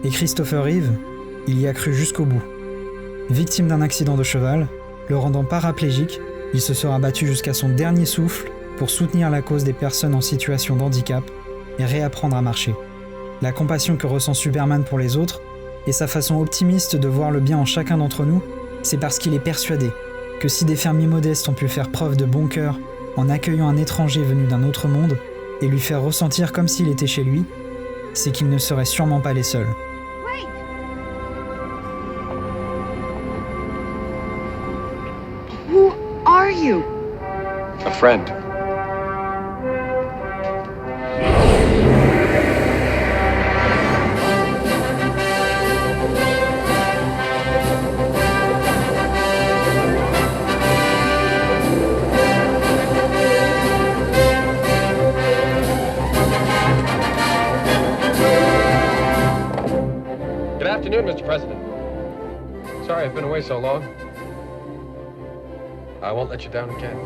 Et Christopher Reeve, il y a cru jusqu'au bout. Victime d'un accident de cheval, le rendant paraplégique, il se sera battu jusqu'à son dernier souffle pour soutenir la cause des personnes en situation de handicap et réapprendre à marcher. La compassion que ressent Superman pour les autres et sa façon optimiste de voir le bien en chacun d'entre nous, c'est parce qu'il est persuadé que si des fermiers modestes ont pu faire preuve de bon cœur en accueillant un étranger venu d'un autre monde et lui faire ressentir comme s'il était chez lui, c'est qu'ils ne seraient sûrement pas les seuls. Wait! Who are you? A friend. Good afternoon, Mr. President. Sorry I've been away so long. I won't let you down again.